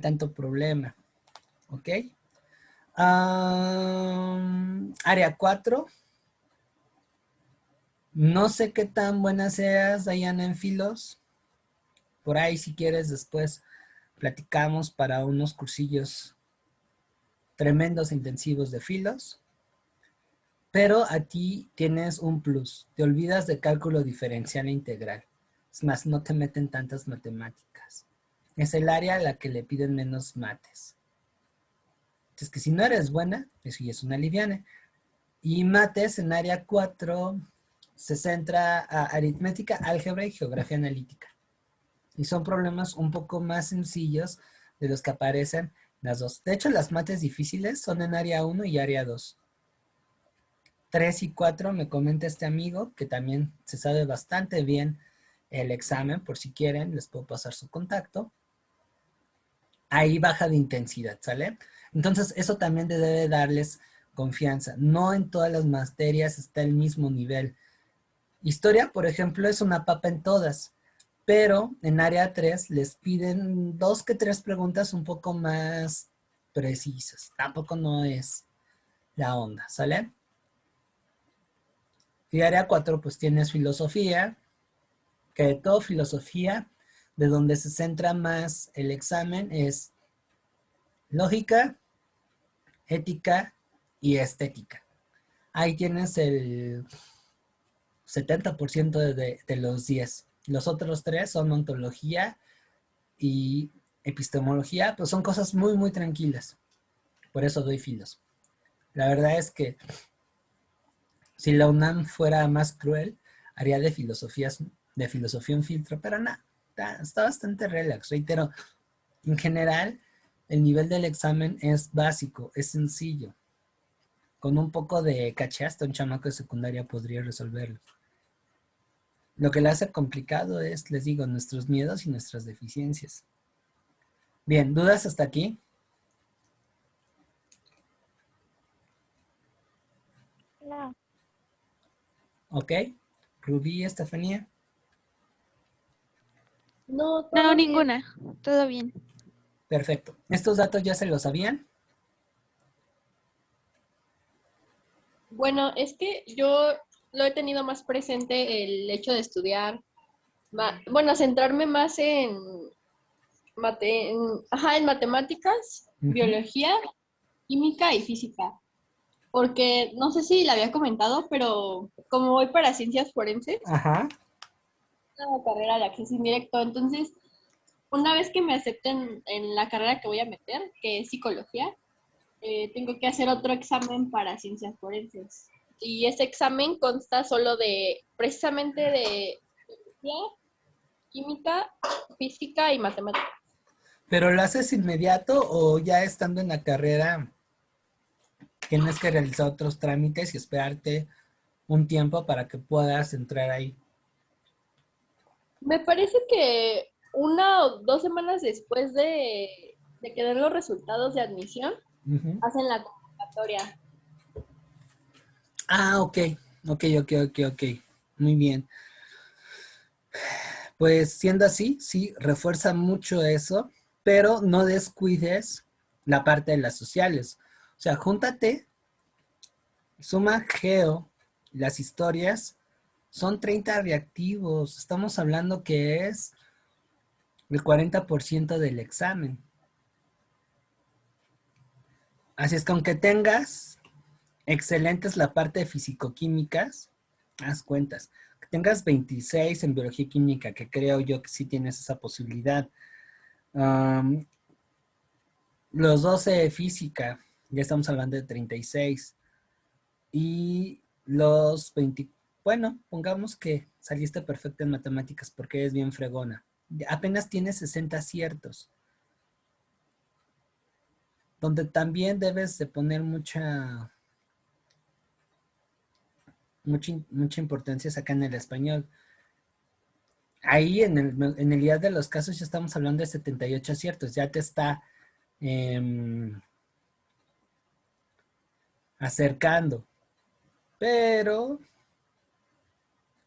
tanto problema, ¿ok? Área 4. No sé qué tan buena seas, Dayana, en filos. Por ahí, si quieres, después platicamos para unos cursillos tremendos e intensivos de filos. Pero a ti tienes un plus. Te olvidas de cálculo diferencial e integral. Es más, no te meten tantas matemáticas. Es el área a la que le piden menos mates. Es que si no eres buena, eso ya es una liviana. Y mates en área 4 se centra a aritmética, álgebra y geografía analítica. Y son problemas un poco más sencillos de los que aparecen las dos. De hecho, las mates difíciles son en área 1 y área 2. 3 y 4 me comenta este amigo que también se sabe bastante bien el examen. Por si quieren, les puedo pasar su contacto. Ahí baja de intensidad, ¿sale? Entonces, eso también debe darles confianza. No en todas las materias está el mismo nivel. Historia, por ejemplo, es una papa en todas, pero en área 3 les piden 2 que 3 preguntas un poco más precisas. Tampoco no es la onda, ¿sale? Y área 4 pues tienes filosofía, que de todo filosofía, de donde se centra más el examen es lógica, ética y estética. Ahí tienes el 70% de los 10. Los otros 3 son ontología y epistemología, pues son cosas muy, muy tranquilas. Por eso doy filos. La verdad es que si la UNAM fuera más cruel, haría de filosofía un filtro, pero no, está bastante relax. Reitero, en general, el nivel del examen es básico, es sencillo. Con un poco de caché, hasta un chamaco de secundaria podría resolverlo. Lo que le hace complicado es, les digo, nuestros miedos y nuestras deficiencias. Bien, ¿dudas hasta aquí? No, ¿Ok? Rubí, Estefanía. No, No, todo bien. ninguna. Todo bien. Perfecto. ¿Estos datos ya se los sabían? Bueno, es que yo lo he tenido más presente el hecho de estudiar, bueno, centrarme más en, en matemáticas, Ujú. biología, química y física. Porque no sé si le había comentado, pero como voy para ciencias forenses, Ajá. una carrera de acceso indirecto, entonces una vez que me acepten en la carrera que voy a meter, que es psicología, tengo que hacer otro examen para ciencias forenses. Y ese examen consta solo de, precisamente de biología, química, física y matemáticas. ¿Pero lo haces inmediato o ya estando en la carrera tienes que realizar otros trámites y esperarte un tiempo para que puedas entrar ahí? Me parece que 1 o 2 semanas después de que den los resultados de admisión, Ujú. hacen la convocatoria. Ah, ok. Ok. Muy bien. Pues siendo así, sí, refuerza mucho eso, pero no descuides la parte de las sociales. O sea, júntate, suma geo, las historias, son 30 reactivos. Estamos hablando que es el 40% del examen. Así es que aunque tengas excelentes la parte de fisicoquímicas, haz cuentas. Que tengas 26 en biología y química, que creo yo que sí tienes esa posibilidad. Um, los 12 de física, ya estamos hablando de 36. Y los 20, bueno, pongamos que saliste perfecta en matemáticas porque es bien fregona. Apenas tienes 60 aciertos. Donde también debes de poner mucha importancia es acá en el español. Ahí en el día de los casos ya estamos hablando de 78 aciertos, ya te está eh, acercando, pero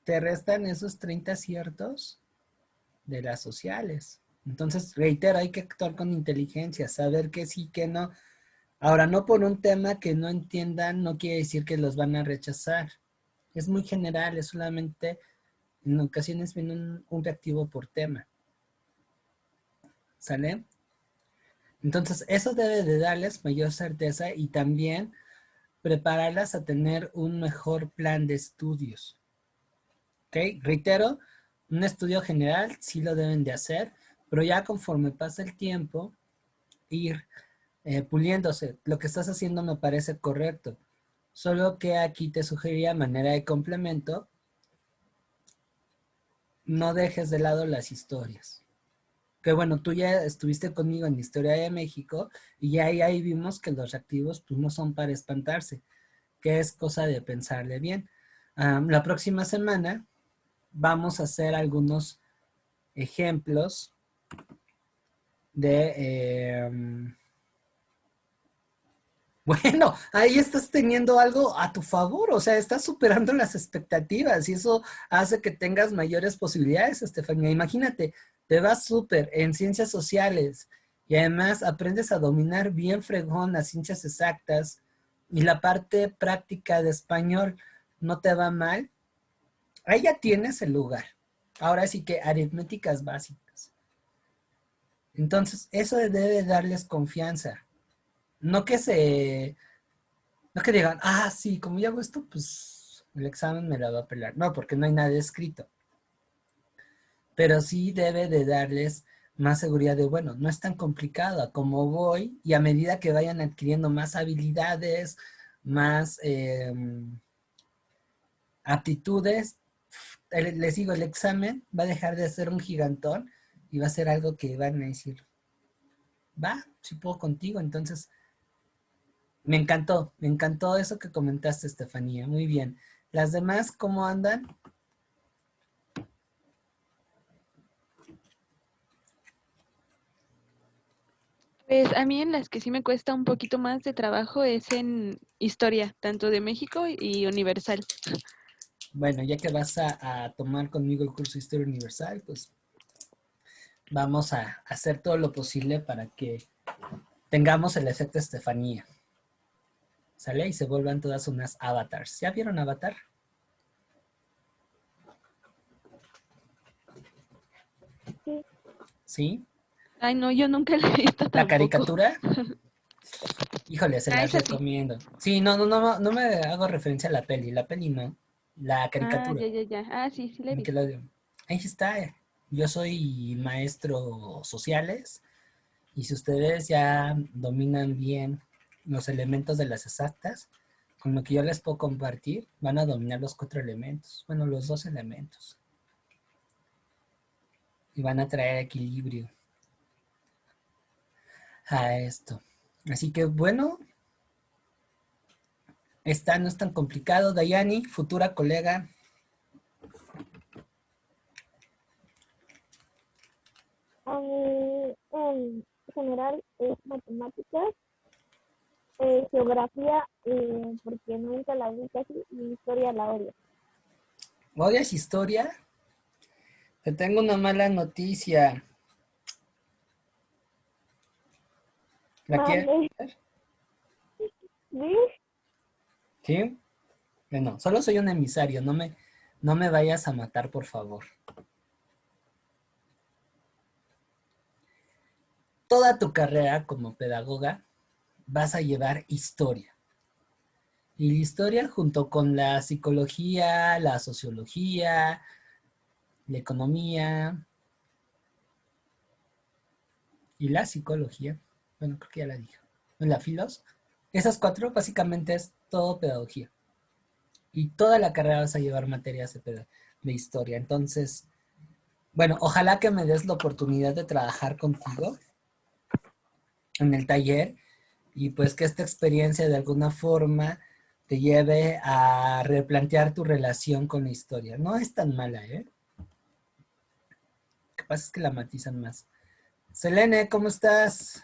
te restan esos 30 aciertos de las sociales. Entonces, reitero, hay que actuar con inteligencia, saber que sí, que no. Ahora, no por un tema que no entiendan, no quiere decir que los van a rechazar. Es muy general, es solamente en ocasiones viene un reactivo por tema. ¿Sale? Entonces, eso debe de darles mayor certeza y también prepararlas a tener un mejor plan de estudios. ¿Ok? Reitero, un estudio general sí lo deben de hacer, pero ya conforme pasa el tiempo, ir puliéndose. Lo que estás haciendo me parece correcto. Solo que aquí te sugeriría manera de complemento, no dejes de lado las historias. Que bueno, tú ya estuviste conmigo en Historia de México y ya ahí vimos que los reactivos pues, no son para espantarse, que es cosa de pensarle bien. La próxima semana vamos a hacer algunos ejemplos de... bueno, ahí estás teniendo algo a tu favor, o sea, estás superando las expectativas y eso hace que tengas mayores posibilidades, Estefanía. Imagínate, te vas súper en ciencias sociales y además aprendes a dominar bien fregón las ciencias exactas y la parte práctica de español no te va mal. Ahí ya tienes el lugar. Ahora sí que aritméticas básicas. Entonces, eso debe darles confianza. No que se No que digan, ah, sí, como yo hago esto, pues el examen me la va a pelar. No, porque no hay nada escrito. Pero sí debe de darles más seguridad de, bueno, no es tan complicado a como voy y a medida que vayan adquiriendo más habilidades, más aptitudes, les digo, el examen va a dejar de ser un gigantón y va a ser algo que van a decir, va, sí puedo contigo. Entonces, me encantó eso que comentaste, Estefanía. Muy bien. ¿Las demás cómo andan? Pues a mí en las que sí me cuesta un poquito más de trabajo es en historia, tanto de México y universal. Bueno, ya que vas a tomar conmigo el curso de Historia Universal, pues vamos a hacer todo lo posible para que tengamos el efecto Estefanía. ¿Sale? Y se vuelvan todas unas avatars. ¿Ya vieron Avatar? Sí. ¿Sí? Ay, no, yo nunca la he visto ¿La tampoco. caricatura? Híjole, se las Esa sí. recomiendo. Sí, no me hago referencia a la peli no. La Ah, caricatura. ya. Ah, sí, sí la he visto. Nickelodeon. Ahí está. Yo soy maestro sociales y si ustedes ya dominan bien los elementos de las exactas, con lo que yo les puedo compartir, van a dominar los 4 elementos. Bueno, los 2 elementos. Y van a traer equilibrio a esto. Así que bueno, esta no es tan complicado. Dayani, futura colega. A mí, en general, es matemáticas, geografía, porque nunca la vi casi, y historia la odio. ¿Odias historia? Te tengo una mala noticia. ¿La quieres? Vale, ¿sí? ¿Sí? Bueno, solo soy un emisario. No me vayas a matar, por favor. Toda tu carrera como pedagoga vas a llevar historia. Y la historia junto con la psicología, la sociología, la economía y la psicología. Bueno, creo que ya la dije. La filos. Esas 4 básicamente es todo pedagogía. Y toda la carrera vas a llevar materias de historia. Entonces, bueno, ojalá que me des la oportunidad de trabajar contigo en el taller y pues que esta experiencia de alguna forma te lleve a replantear tu relación con la historia. No es tan mala, ¿eh? Lo que pasa es que la matizan más. Selene, ¿cómo estás?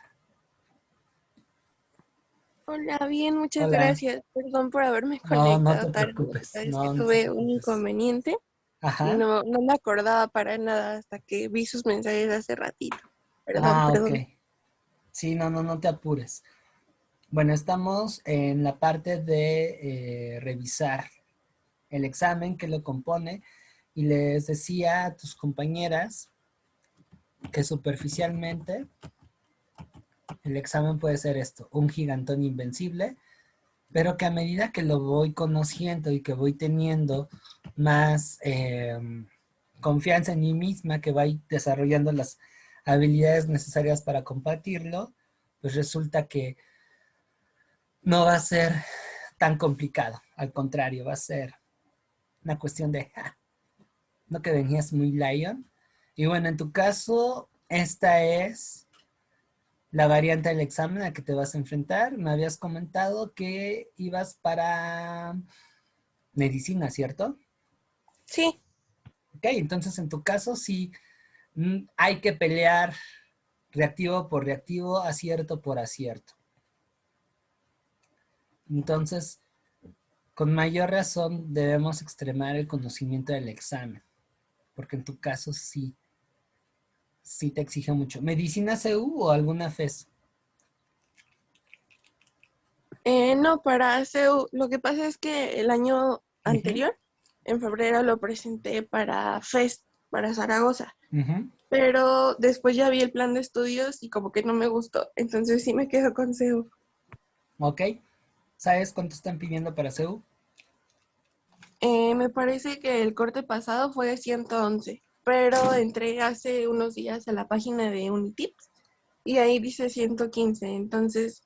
Hola, bien, muchas Hola. gracias. Perdón por haberme No conectado te tarde. preocupes. Es que No te tuve un preocupes. inconveniente y Ajá. no me acordaba para nada hasta que vi sus mensajes hace ratito. Ah, ok. Perdón. Sí, no te apures. Bueno, estamos en la parte de revisar el examen que lo compone y les decía a tus compañeras que superficialmente el examen puede ser esto, un gigantón invencible, pero que a medida que lo voy conociendo y que voy teniendo más confianza en mí misma, que voy desarrollando las habilidades necesarias para compartirlo, pues resulta que no va a ser tan complicado. Al contrario, va a ser una cuestión de, no que venías muy lion. Y bueno, en tu caso, esta es la variante del examen a que te vas a enfrentar. Me habías comentado que ibas para medicina, ¿cierto? Sí, Ok, entonces en tu caso sí hay que pelear reactivo por reactivo, acierto por acierto. Entonces, con mayor razón debemos extremar el conocimiento del examen, porque en tu caso sí te exige mucho. ¿Medicina CU o alguna FES? no, para CEU. Lo que pasa es que el año Uh-huh, anterior, en febrero, lo presenté para FES, para Zaragoza. uh-huh. Pero después ya vi el plan de estudios y como que no me gustó. Entonces sí me quedo con CEU. Ok. ¿Sabes cuánto están pidiendo para CEU? Me parece que el corte pasado fue 111, pero entré hace unos días a la página de Unitips y ahí dice 115. Entonces,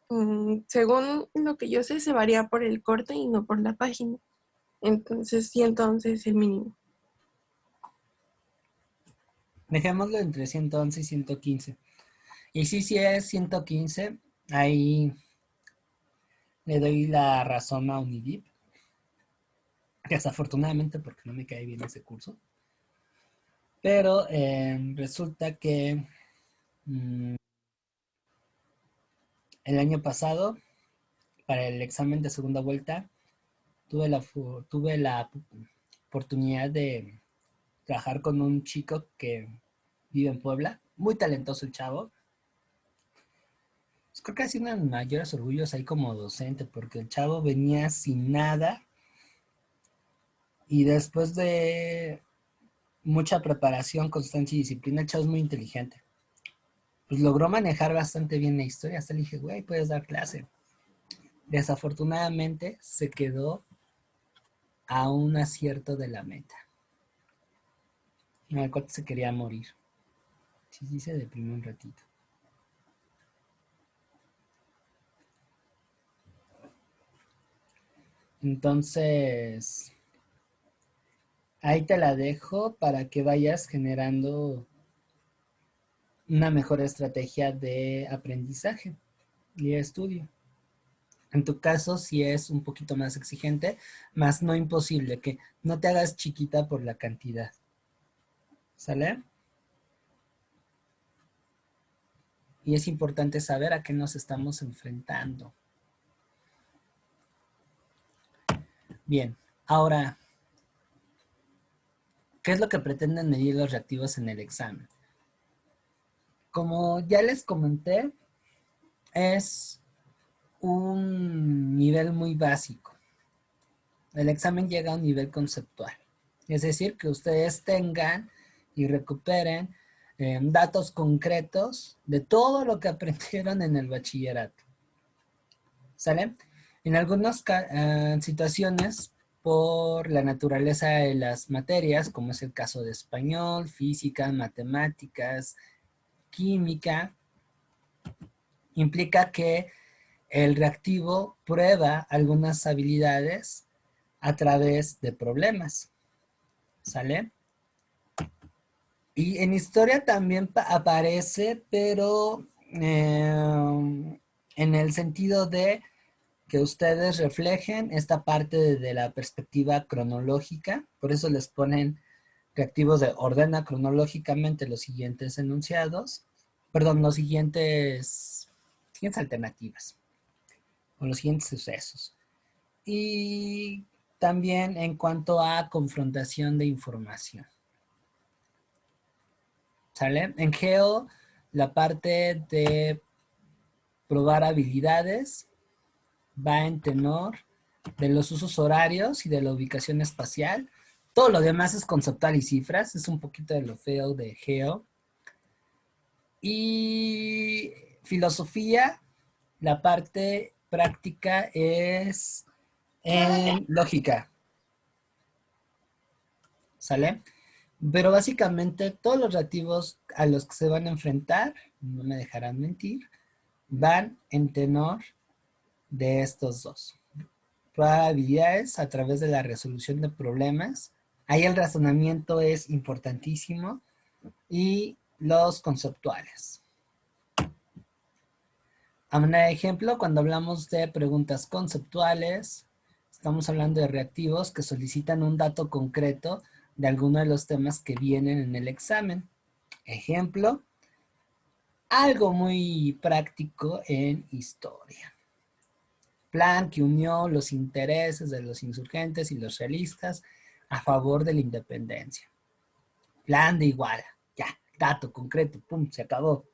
según lo que yo sé, se varía por el corte y no por la página. Entonces, 111 es el mínimo. Dejémoslo entre 111 y 115. Y si es 115, ahí le doy la razón a Unidip. Desafortunadamente porque no me cae bien ese curso. Pero resulta que el año pasado, para el examen de segunda vuelta, tuve la oportunidad de trabajar con un chico que vive en Puebla. Muy talentoso el chavo. Pues creo que ha sido uno de mis mayores orgullos ahí como docente, porque el chavo venía sin nada y después de mucha preparación, constancia y disciplina, el chavo es muy inteligente. Pues logró manejar bastante bien la historia. Hasta le dije, güey, puedes dar clase. Desafortunadamente se quedó a un acierto de la meta. El cuate se quería morir. Sí, se deprimió un ratito. Entonces, ahí te la dejo para que vayas generando una mejor estrategia de aprendizaje y de estudio. En tu caso, sí es un poquito más exigente, más no imposible, que no te hagas chiquita por la cantidad. ¿Sale? Y es importante saber a qué nos estamos enfrentando. Bien, ahora, ¿qué es lo que pretenden medir los reactivos en el examen? Como ya les comenté, es un nivel muy básico. El examen llega a un nivel conceptual. Es decir, que ustedes tengan y recuperen datos concretos de todo lo que aprendieron en el bachillerato. ¿Sale? En algunas situaciones, por la naturaleza de las materias, como es el caso de español, física, matemáticas, química, implica que el reactivo prueba algunas habilidades a través de problemas. ¿Sale? Y en historia también aparece, pero en el sentido de que ustedes reflejen esta parte de la perspectiva cronológica, por eso les ponen reactivos de ordena cronológicamente los siguientes enunciados, perdón, los siguientes alternativas, o los siguientes sucesos. Y también en cuanto a confrontación de información. ¿Sale? En Geo, la parte de probar habilidades va en tenor de los usos horarios y de la ubicación espacial. Todo lo demás es conceptual y cifras. Es un poquito de lo feo de Geo. Y filosofía, la parte práctica es en lógica. ¿Sale? Pero básicamente todos los reactivos a los que se van a enfrentar, no me dejarán mentir, van en tenor de estos dos. Probabilidades a través de la resolución de problemas. Ahí el razonamiento es importantísimo. Y los conceptuales. A manera de ejemplo, cuando hablamos de preguntas conceptuales, estamos hablando de reactivos que solicitan un dato concreto de alguno de los temas que vienen en el examen. Ejemplo, algo muy práctico en historia. Plan que unió los intereses de los insurgentes y los realistas a favor de la independencia. Plan de Iguala. Ya, dato concreto, pum, se acabó.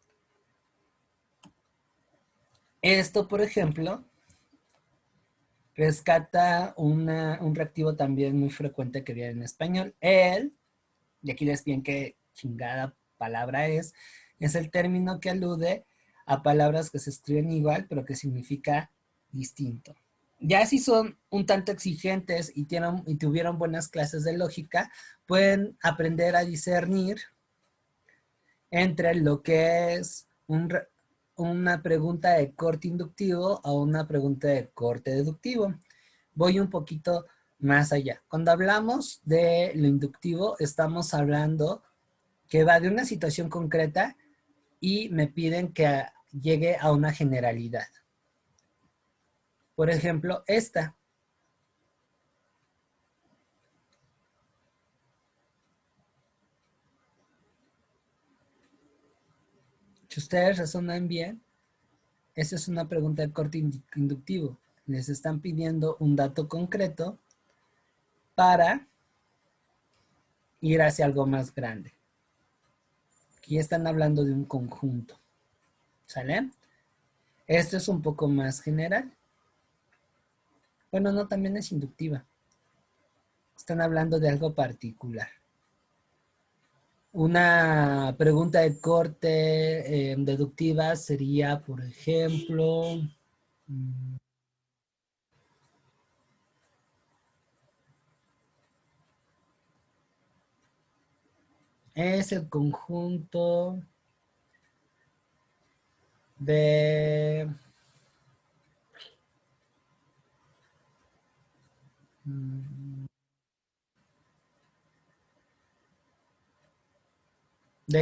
Esto, por ejemplo, rescata un reactivo también muy frecuente que viene en español. El, y aquí les piden qué chingada palabra es el término que alude a palabras que se escriben igual, pero que significa distinto. Ya si son un tanto exigentes y tuvieron buenas clases de lógica, pueden aprender a discernir entre lo que es una pregunta de corte inductivo a una pregunta de corte deductivo. Voy un poquito más allá. Cuando hablamos de lo inductivo, estamos hablando que va de una situación concreta y me piden que llegue a una generalidad. Por ejemplo, esta. Si ustedes razonan bien, esa es una pregunta de corte inductivo. Les están pidiendo un dato concreto para ir hacia algo más grande. Aquí están hablando de un conjunto. ¿Sale? Esto es un poco más general. Bueno, no, también es inductiva. Están hablando de algo particular. Una pregunta de corte deductiva sería, por ejemplo, es el conjunto de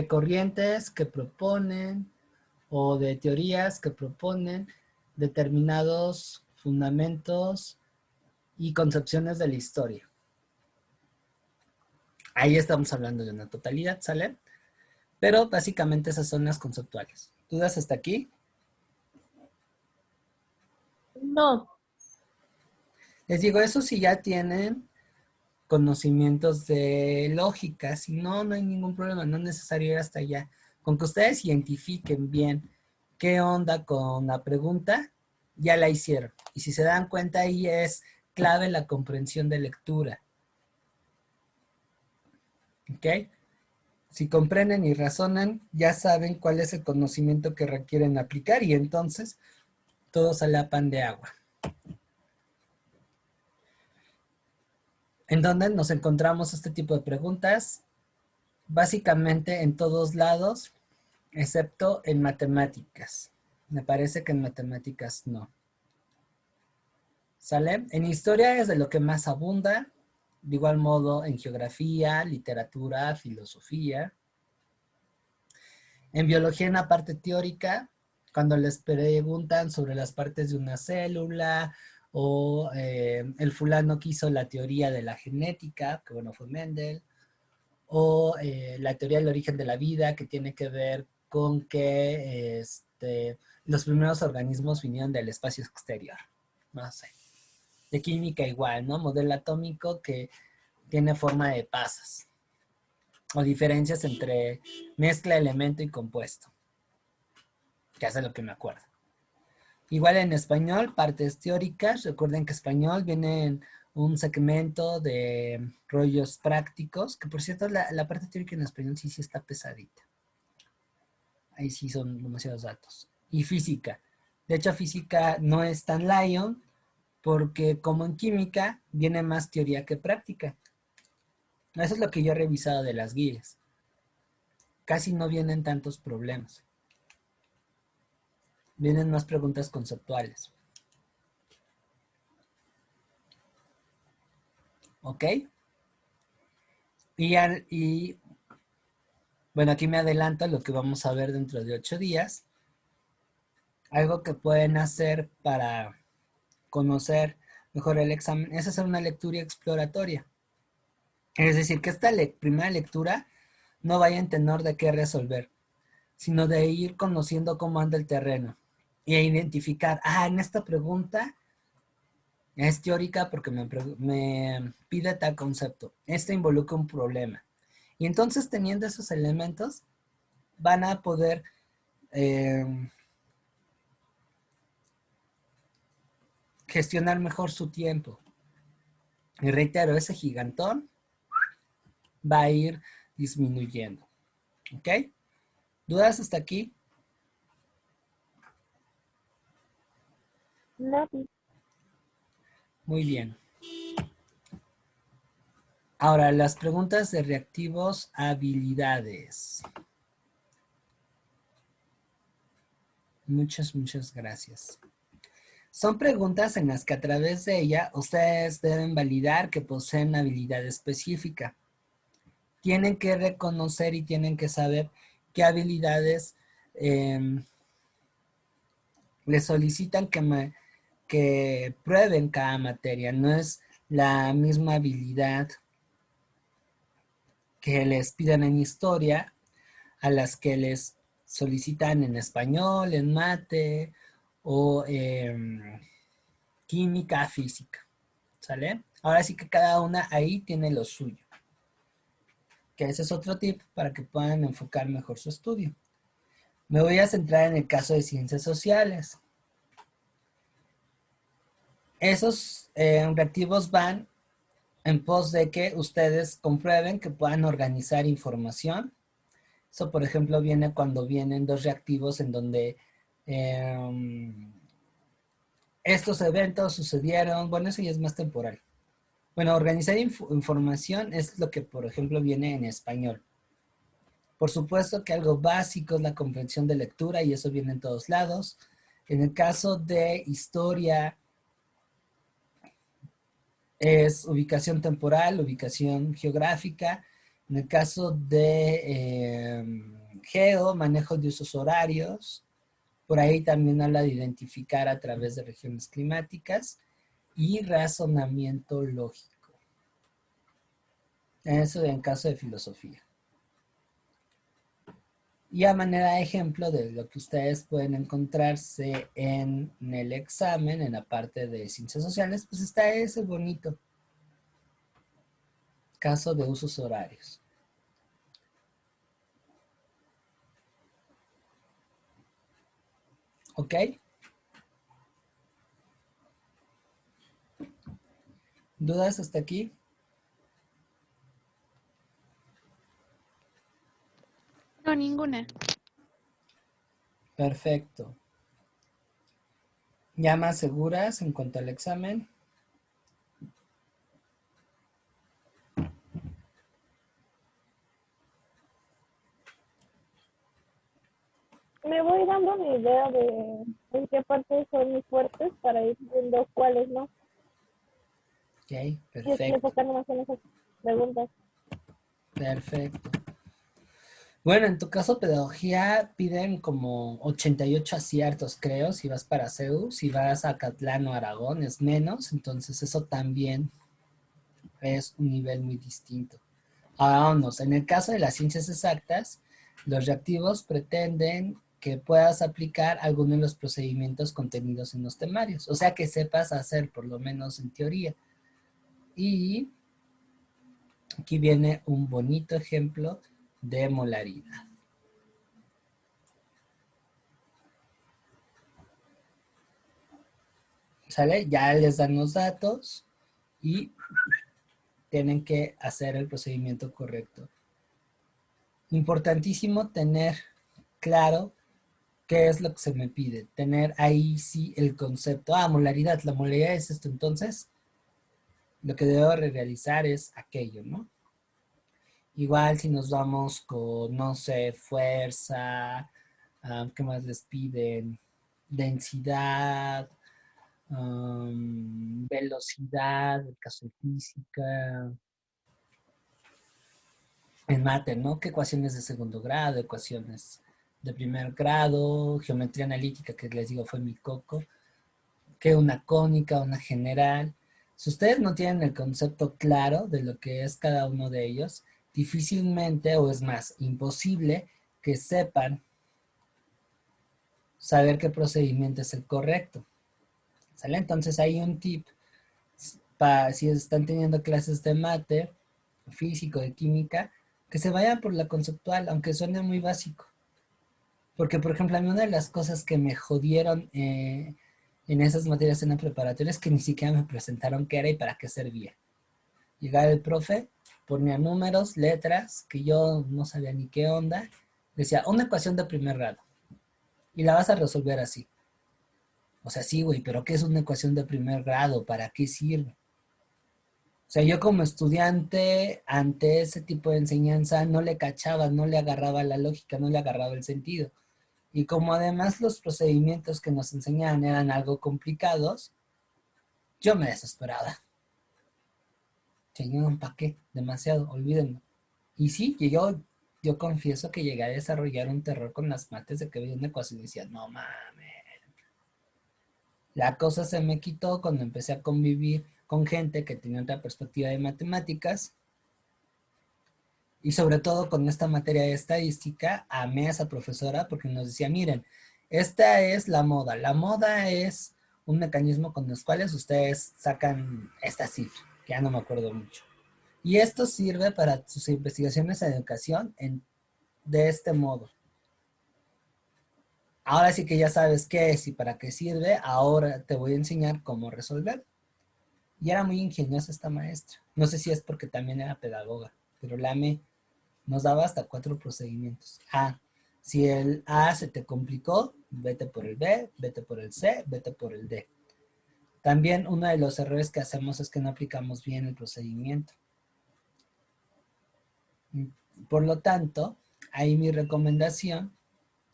corrientes que proponen o de teorías que proponen determinados fundamentos y concepciones de la historia. Ahí estamos hablando de una totalidad, ¿sale? Pero básicamente esas son las conceptuales. ¿Dudas hasta aquí? No. Les digo, eso si ya tienen conocimientos de lógica, si no, no hay ningún problema, no es necesario ir hasta allá. Con que ustedes identifiquen bien qué onda con la pregunta, ya la hicieron. Y si se dan cuenta, ahí es clave la comprensión de lectura. ¿Ok? Si comprenden y razonan, ya saben cuál es el conocimiento que requieren aplicar y entonces todo sale a pan de agua. ¿En dónde nos encontramos este tipo de preguntas? Básicamente en todos lados, excepto en matemáticas. Me parece que en matemáticas no. ¿Sale? En historia es de lo que más abunda. De igual modo en geografía, literatura, filosofía. En biología en la parte teórica, cuando les preguntan sobre las partes de una célula o el fulano que hizo la teoría de la genética, que bueno, fue Mendel, o la teoría del origen de la vida, que tiene que ver con que los primeros organismos vinieron del espacio exterior. No sé. De química igual, ¿no? Modelo atómico que tiene forma de pasas. O diferencias entre mezcla, elemento y compuesto. Que hace lo que me acuerdo. Igual en español, partes teóricas. Recuerden que español viene en un segmento de rollos prácticos, que por cierto la parte teórica en español sí está pesadita. Ahí sí son demasiados datos. Y física. De hecho, física no es tan lion, porque como en química, viene más teoría que práctica. Eso es lo que yo he revisado de las guías. Casi no vienen tantos problemas. Vienen más preguntas conceptuales. ¿Ok? Y bueno, aquí me adelanto a lo que vamos a ver dentro de 8 días. Algo que pueden hacer para conocer mejor el examen es hacer una lectura exploratoria. Es decir, que esta primera lectura no vaya en tenor de qué resolver, sino de ir conociendo cómo anda el terreno y identificar, en esta pregunta es teórica porque me pide tal concepto. Esta involucra un problema. Y entonces, teniendo esos elementos, van a poder gestionar mejor su tiempo. Y reitero, ese gigantón va a ir disminuyendo. ¿Ok? ¿Dudas hasta aquí? No, Muy bien. Ahora, las preguntas de reactivos habilidades. Muchas, muchas gracias. Son preguntas en las que a través de ella ustedes deben validar que poseen habilidad específica. Tienen que reconocer y tienen que saber qué habilidades les solicitan que prueben cada materia. No es la misma habilidad que les piden en historia a las que les solicitan en español, en mate o química, física. ¿Sale? Ahora sí que cada una ahí tiene lo suyo. Que ese es otro tip para que puedan enfocar mejor su estudio. Me voy a centrar en el caso de ciencias sociales. Esos reactivos van en pos de que ustedes comprueben que puedan organizar información. Eso, por ejemplo, viene cuando vienen dos reactivos en donde estos eventos sucedieron. Bueno, eso ya es más temporal. Bueno, organizar información es lo que, por ejemplo, viene en español. Por supuesto que algo básico es la comprensión de lectura y eso viene en todos lados. En el caso de historia, es ubicación temporal, ubicación geográfica. En el caso de geo, manejo de usos horarios. Por ahí también habla de identificar a través de regiones climáticas y razonamiento lógico. Eso en caso de filosofía. Y a manera de ejemplo de lo que ustedes pueden encontrarse en el examen, en la parte de ciencias sociales, pues está ese bonito caso de usos horarios. ¿Ok? ¿Dudas hasta aquí? No, ninguna. Perfecto. ¿Ya más seguras en cuanto al examen? Me voy dando una idea de en qué partes son muy fuertes para ir viendo cuáles no. Ok, Y estoy perfecto. enfocando más en esas preguntas. Perfecto. Bueno, en tu caso, pedagogía piden como 88 aciertos, creo, si vas para CEU. Si vas a Catlán o Aragón es menos, entonces eso también es un nivel muy distinto. Ahora vamos, en el caso de las ciencias exactas, los reactivos pretenden que puedas aplicar alguno de los procedimientos contenidos en los temarios, o sea que sepas hacer por lo menos en teoría. Y aquí viene un bonito ejemplo de molaridad. ¿Sale? Ya les dan los datos y tienen que hacer el procedimiento correcto. Importantísimo tener claro qué es lo que se me pide. Tener ahí sí el concepto. Molaridad. La molaridad es esto. Entonces, lo que debo realizar es aquello, ¿no? Igual si nos vamos con, no sé, fuerza, ¿qué más les piden? Densidad, velocidad, el caso de física, en mate, ¿no? ¿Qué ecuaciones de segundo grado, ecuaciones de primer grado, geometría analítica, que les digo fue mi coco, que una cónica, una general? Si ustedes no tienen el concepto claro de lo que es cada uno de ellos, difícilmente, o es más, imposible que sepan saber qué procedimiento es el correcto. ¿Sale? Entonces hay un tip para si están teniendo clases de mate, físico, de química, que se vayan por la conceptual, aunque suene muy básico. Porque, por ejemplo, a mí una de las cosas que me jodieron en esas materias en la preparatoria es que ni siquiera me presentaron qué era y para qué servía. Llegaba el profe, ponía números, letras, que yo no sabía ni qué onda. Decía, una ecuación de primer grado. Y la vas a resolver así. O sea, sí, güey, pero ¿qué es una ecuación de primer grado? ¿Para qué sirve? O sea, yo como estudiante ante ese tipo de enseñanza no le cachaba, no le agarraba la lógica, no le agarraba el sentido. Y como además los procedimientos que nos enseñaban eran algo complicados, yo me desesperaba. Señor, ¿para qué? Demasiado, olvídenlo. Y sí, yo confieso que llegué a desarrollar un terror con las mates de que veía una ecuación y decía, no mames. La cosa se me quitó cuando empecé a convivir con gente que tenía otra perspectiva de matemáticas y sobre todo con esta materia de estadística, amé a esa profesora porque nos decía, miren, esta es la moda. La moda es un mecanismo con los cuales ustedes sacan esta cifra, que ya no me acuerdo mucho. Y esto sirve para sus investigaciones en educación de este modo. Ahora sí que ya sabes qué es y para qué sirve, ahora te voy a enseñar cómo resolver. Y era muy ingeniosa esta maestra. No sé si es porque también era pedagoga, pero la AME nos daba hasta 4 procedimientos. Si el A se te complicó, vete por el B, vete por el C, vete por el D. También uno de los errores que hacemos es que no aplicamos bien el procedimiento. Por lo tanto, ahí mi recomendación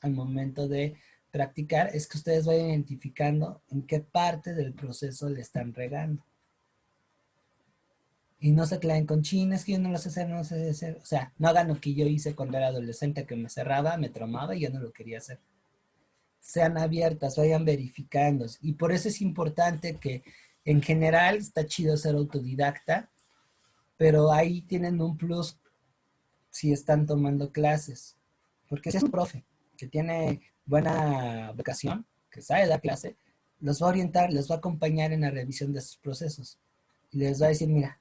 al momento de practicar es que ustedes vayan identificando en qué parte del proceso le están regando. Y no se claven con chines, que yo no lo sé hacer, no lo sé hacer. O sea, no hagan lo que yo hice cuando era adolescente, que me cerraba, me traumaba y yo no lo quería hacer. Sean abiertas, vayan verificando. Y por eso es importante que en general está chido ser autodidacta, pero ahí tienen un plus si están tomando clases. Porque si es un profe que tiene buena vocación, que sabe dar clase, los va a orientar, les va a acompañar en la revisión de sus procesos. Y les va a decir, mira,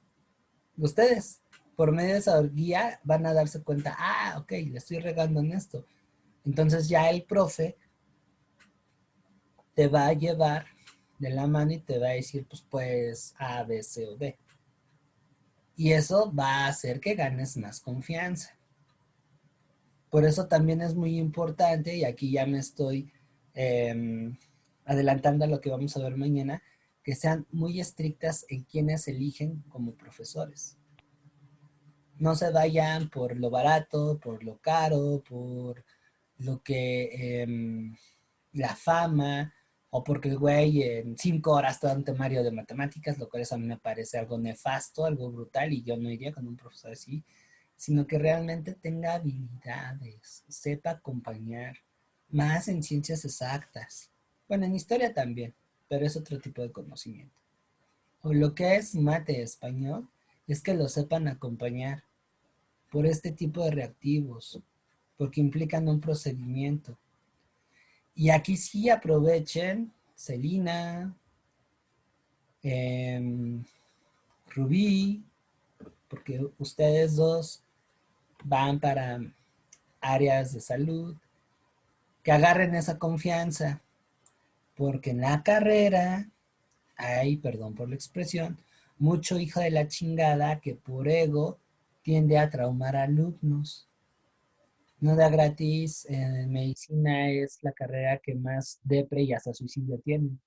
ustedes por medio de esa guía van a darse cuenta, ok, le estoy regando en esto. Entonces ya el profe te va a llevar de la mano y te va a decir, pues A, B, C o D. Y eso va a hacer que ganes más confianza. Por eso también es muy importante, y aquí ya me estoy adelantando a lo que vamos a ver mañana, que sean muy estrictas en quienes eligen como profesores. No se vayan por lo barato, por lo caro, por lo que la fama, o porque el güey en 5 horas te da un temario de matemáticas, lo cual eso a mí me parece algo nefasto, algo brutal, y yo no iría con un profesor así, sino que realmente tenga habilidades, sepa acompañar, más en ciencias exactas. Bueno, en historia también, pero es otro tipo de conocimiento. O lo que es mate español, es que lo sepan acompañar por este tipo de reactivos, porque implican un procedimiento. Y aquí sí aprovechen Celina, Rubí, porque ustedes dos van para áreas de salud, que agarren esa confianza, porque en la carrera hay, perdón por la expresión, mucho hijo de la chingada que por ego tiende a traumar a alumnos. No da gratis, medicina es la carrera que más depre y hasta suicidio tiene.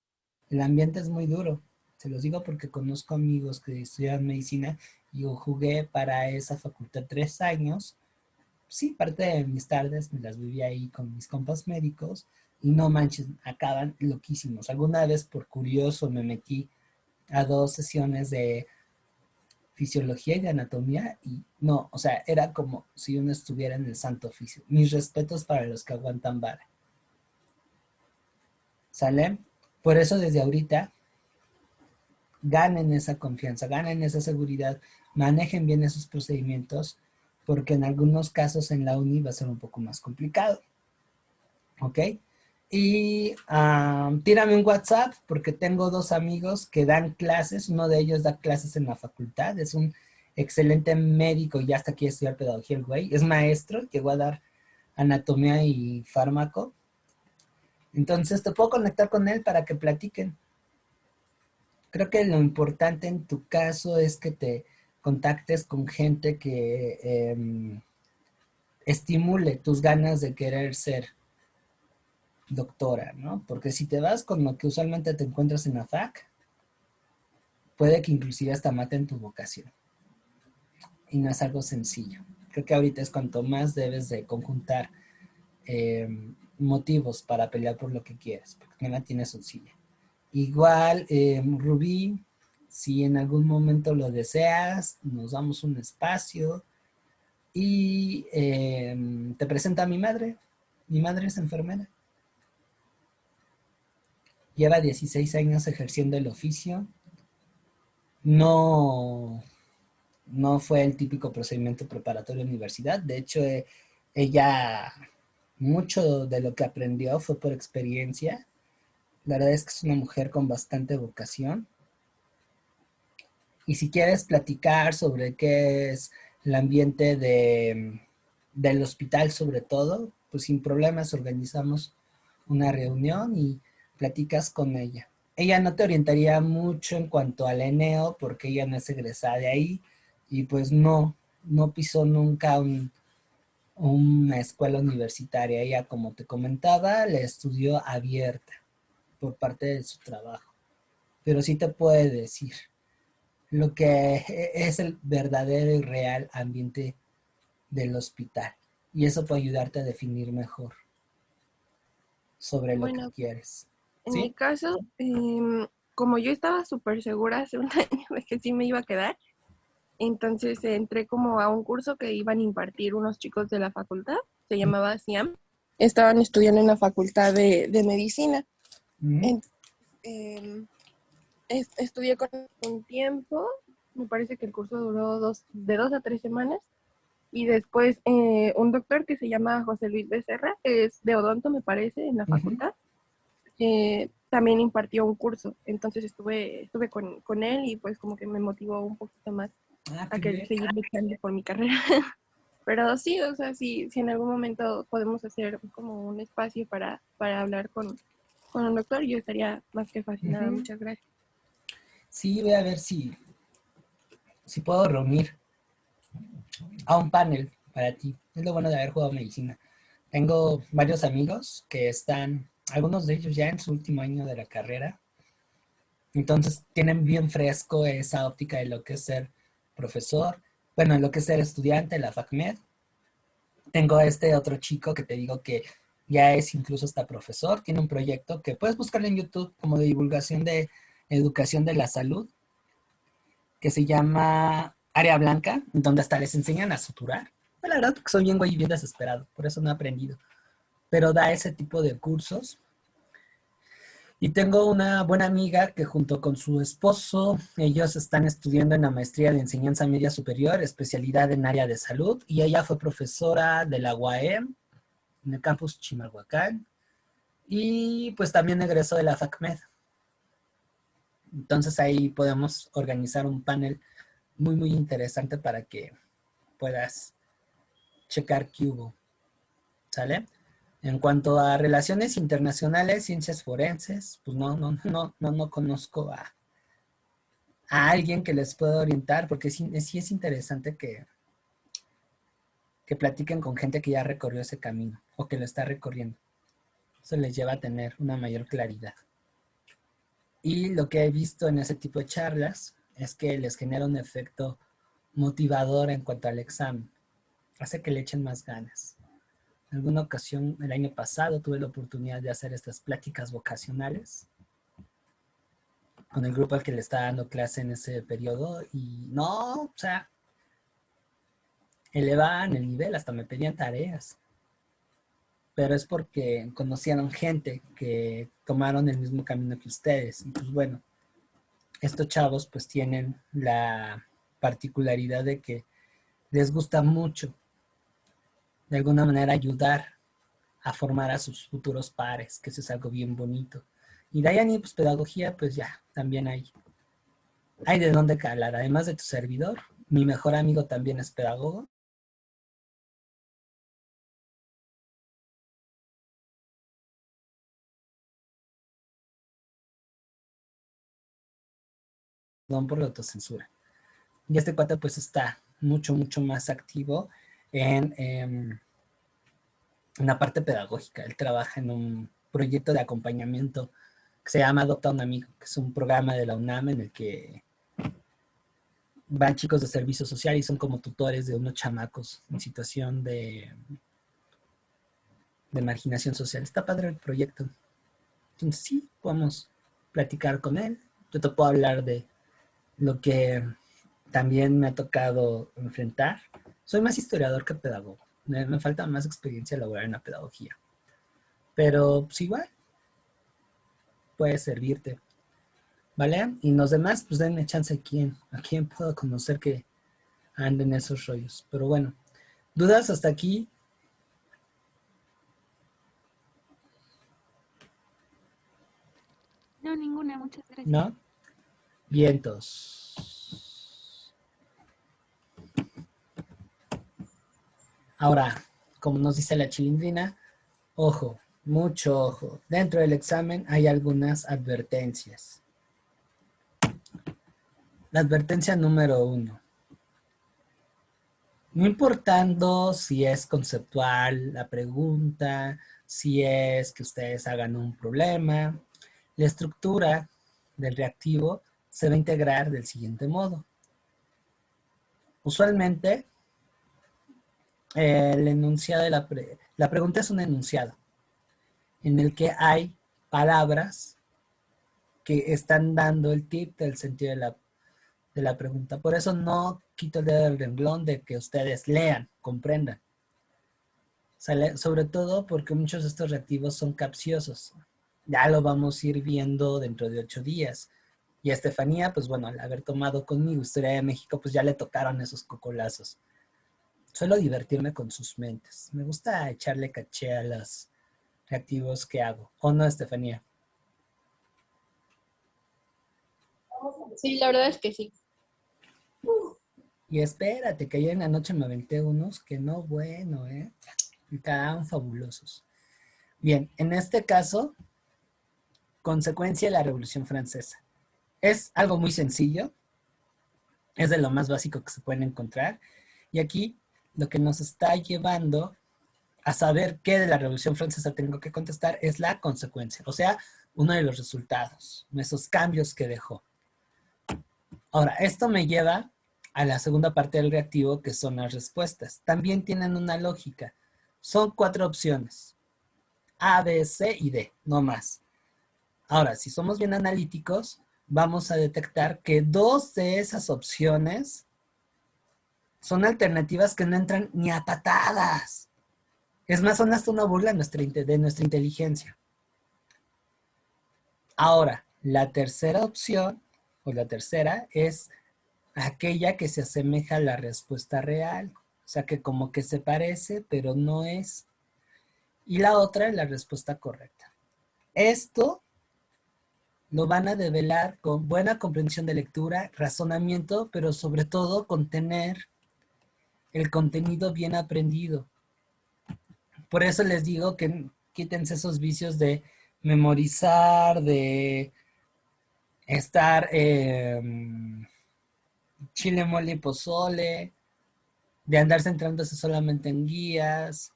El ambiente es muy duro. Se los digo porque conozco amigos que estudian medicina y yo jugué para esa facultad 3 años. Sí, parte de mis tardes me las viví ahí con mis compas médicos y no manches, acaban loquísimos. Alguna vez por curioso me metí a 2 sesiones de fisiología y de anatomía y no, o sea, era como si uno estuviera en el santo oficio. Mis respetos para los que aguantan vara. ¿Sale? Por eso desde ahorita ganen esa confianza, ganen esa seguridad, manejen bien esos procedimientos, porque en algunos casos en la uni va a ser un poco más complicado. ¿Ok? Y tírame un WhatsApp porque tengo 2 amigos que dan clases, uno de ellos da clases en la facultad, es un excelente médico y ya hasta quiere estudiar pedagogía el güey, es maestro, llegó a dar anatomía y fármaco. Entonces te puedo conectar con él para que platiquen. Creo que lo importante en tu caso es que te contactes con gente que estimule tus ganas de querer ser doctora, ¿no? Porque si te vas con lo que usualmente te encuentras en la fac, puede que inclusive hasta maten tu vocación. Y no es algo sencillo. Creo que ahorita es cuanto más debes de conjuntar motivos para pelear por lo que quieres, porque no la tienes sencilla. Igual, Rubí, si en algún momento lo deseas, nos damos un espacio y te presento a mi madre. Mi madre es enfermera. Lleva 16 años ejerciendo el oficio. No, no fue el típico procedimiento preparatorio de universidad. De hecho, ella, mucho de lo que aprendió fue por experiencia. La verdad es que es una mujer con bastante vocación. Y si quieres platicar sobre qué es el ambiente del hospital sobre todo, pues sin problemas organizamos una reunión y platicas con ella. Ella no te orientaría mucho en cuanto al ENEO porque ella no es egresada de ahí y pues no pisó nunca una escuela universitaria. Ella, como te comentaba, la estudió abierta por parte de su trabajo. Pero sí te puede decir lo que es el verdadero y real ambiente del hospital. Y eso puede ayudarte a definir mejor sobre lo que Bueno, quieres. en mi ¿Sí? caso, como yo estaba súper segura hace un año de que sí me iba a quedar, entonces entré como a un curso que iban a impartir unos chicos de la facultad, se llamaba CIAM. Estaban estudiando en la facultad de medicina. Mm. En- Estudié con un tiempo, me parece que el curso duró de 2 a 3 semanas, y después un doctor que se llama José Luis Becerra, que es de odonto, me parece, en la Ujú. facultad, también impartió un curso. Entonces estuve con él y pues como que me motivó un poquito más Ah, a qué querer bien. seguir luchando por mi carrera. Pero sí, o sea, si en algún momento podemos hacer como un espacio para hablar con un doctor, yo estaría más que fascinada. Ujú. Muchas gracias. Sí, voy a ver si puedo reunir a un panel para ti. Es lo bueno de haber jugado medicina. Tengo varios amigos que están, algunos de ellos ya en su último año de la carrera, entonces tienen bien fresco esa óptica de lo que es ser profesor, bueno, lo que es ser estudiante en la FACMED. Tengo a este otro chico que te digo que ya es incluso hasta profesor, tiene un proyecto que puedes buscarlo en YouTube como de divulgación de educación de la salud, que se llama Área Blanca, donde hasta les enseñan a suturar. Pero la verdad, porque soy bien güey y bien desesperado, por eso no he aprendido. Pero da ese tipo de cursos. Y tengo una buena amiga que junto con su esposo, ellos están estudiando en la maestría de enseñanza media superior, especialidad en área de salud, y ella fue profesora de la UAM en el campus Chimalhuacán, y pues también egresó de la FACMED. Entonces ahí podemos organizar un panel muy, muy interesante para que puedas checar qué hubo, ¿sale? En cuanto a relaciones internacionales, ciencias forenses, pues no conozco a alguien que les pueda orientar, porque sí es interesante que platiquen con gente que ya recorrió ese camino o que lo está recorriendo. Eso les lleva a tener una mayor claridad. Y lo que he visto en ese tipo de charlas es que les genera un efecto motivador en cuanto al examen. Hace que le echen más ganas. En alguna ocasión, el año pasado, tuve la oportunidad de hacer estas pláticas vocacionales con el grupo al que le estaba dando clase en ese periodo y no, o sea, elevaban el nivel, hasta me pedían tareas. Pero es porque conocieron gente que tomaron el mismo camino que ustedes. Y pues bueno, estos chavos pues tienen la particularidad de que les gusta mucho de alguna manera ayudar a formar a sus futuros pares, que eso es algo bien bonito. Y de ahí pues pedagogía, pues ya, también hay de dónde calar. Además de tu servidor, mi mejor amigo también es pedagogo. Perdón por la autocensura. Y este cuate pues está mucho, mucho más activo en la parte pedagógica. Él trabaja en un proyecto de acompañamiento que se llama Adopta a un Amigo, que es un programa de la UNAM en el que van chicos de servicio social y son como tutores de unos chamacos en situación de de marginación social. Está padre el proyecto. Entonces sí, podemos platicar con él. Yo te puedo hablar de lo que también me ha tocado enfrentar. Soy más historiador que pedagogo. Me falta más experiencia laboral en la pedagogía. Pero pues igual puede servirte. ¿Vale? Y los demás, pues denme chance a quién puedo conocer que anden esos rollos. Pero bueno, ¿dudas hasta aquí? No, ninguna, muchas gracias. ¿No? Vientos. Ahora, como nos dice la chilindrina, ojo, mucho ojo. Dentro del examen hay algunas advertencias. La advertencia número 1. No importando si es conceptual la pregunta, si es que ustedes hagan un problema, la estructura del reactivo se va a integrar del siguiente modo. Usualmente, el enunciado de la pregunta es un enunciado en el que hay palabras que están dando el tip del sentido de la pregunta. Por eso no quito el dedo del renglón de que ustedes lean, comprendan. ¿Sale? Sobre todo porque muchos de estos reactivos son capciosos. Ya lo vamos a ir viendo dentro de 8 días. Y a Estefanía, pues bueno, al haber tomado conmigo Historia de México, pues ya le tocaron esos cocolazos. Suelo divertirme con sus mentes. Me gusta echarle caché a los reactivos que hago. ¿O no, Estefanía? Sí, la verdad es que sí. Y espérate, que ayer en la noche me aventé unos que no, bueno, y quedaban fabulosos. Bien, en este caso, consecuencia de la Revolución Francesa. Es algo muy sencillo, es de lo más básico que se pueden encontrar, y aquí lo que nos está llevando a saber qué de la Revolución Francesa tengo que contestar es la consecuencia, o sea, uno de los resultados, esos cambios que dejó. Ahora, esto me lleva a la segunda parte del reactivo, que son las respuestas. También tienen una lógica. Son 4 opciones. A, B, C y D, no más. Ahora, si somos bien analíticos, vamos a detectar que 2 de esas opciones son alternativas que no entran ni a patadas. Es más, son hasta una burla de nuestra inteligencia. Ahora, la tercera opción, o la tercera, es aquella que se asemeja a la respuesta real. O sea, que como que se parece, pero no es. Y la otra es la respuesta correcta. Esto lo van a develar con buena comprensión de lectura, razonamiento, pero sobre todo con tener el contenido bien aprendido. Por eso les digo que quítense esos vicios de memorizar, de estar chile, mole y pozole, de andar centrándose solamente en guías,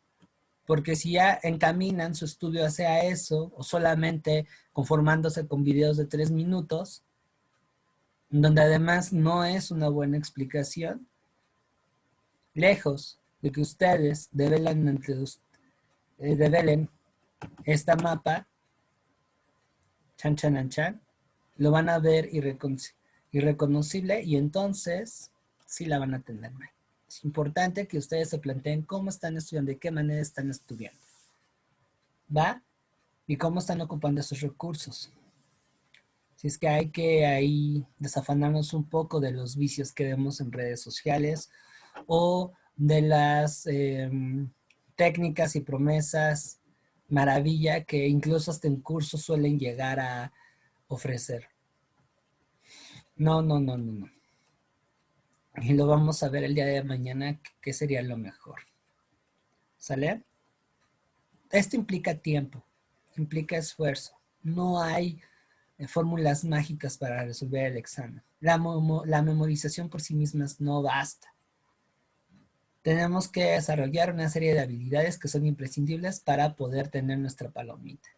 porque si ya encaminan su estudio hacia eso, o solamente conformándose con videos de 3 minutos, donde además no es una buena explicación, lejos de que ustedes develen esta mapa, chan, chan, chan, lo van a ver irreconocible y entonces sí la van a tener mal. Es importante que ustedes se planteen cómo están estudiando, de qué manera están estudiando. ¿Va? Y cómo están ocupando esos recursos. Si es que hay que ahí desafanarnos un poco de los vicios que vemos en redes sociales o de las técnicas y promesas maravilla que incluso hasta en cursos suelen llegar a ofrecer. No, no, no, no, no. Y lo vamos a ver el día de mañana, qué sería lo mejor. ¿Sale? Esto implica tiempo, implica esfuerzo. No hay fórmulas mágicas para resolver el examen. La memorización por sí misma no basta. Tenemos que desarrollar una serie de habilidades que son imprescindibles para poder tener nuestra palomita.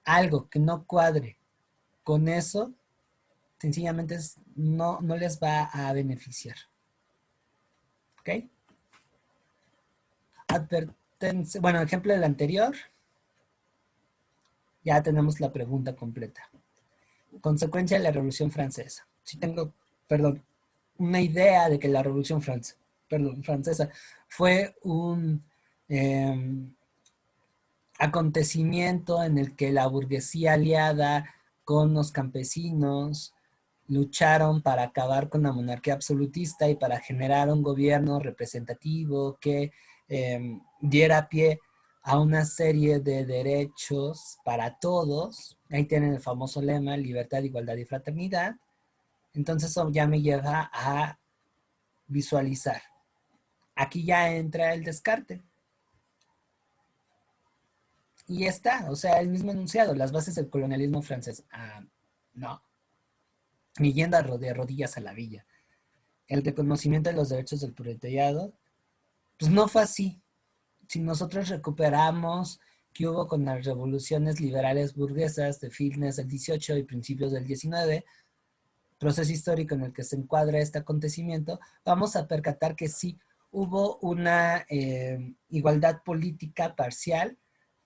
Algo que no cuadre con eso, sencillamente no les va a beneficiar. ¿Ok? Pregúntense, bueno, ejemplo del anterior, ya tenemos la pregunta completa. Consecuencia de la Revolución Francesa. Si tengo, perdón, una idea de que la Revolución Francesa fue un acontecimiento en el que la burguesía aliada con los campesinos lucharon para acabar con la monarquía absolutista y para generar un gobierno representativo que diera pie a una serie de derechos para todos. Ahí tienen el famoso lema, libertad, igualdad y fraternidad. Entonces eso ya me lleva a visualizar. Aquí ya entra el descarte. Y está, o sea, el mismo enunciado, las bases del colonialismo francés. No, ni yendo de rodillas a la villa. El reconocimiento de los derechos del proletariado, pues no fue así. Si nosotros recuperamos que hubo con las revoluciones liberales burguesas de fines del 18 y principios del 19, proceso histórico en el que se encuadra este acontecimiento, vamos a percatar que sí hubo una igualdad política parcial,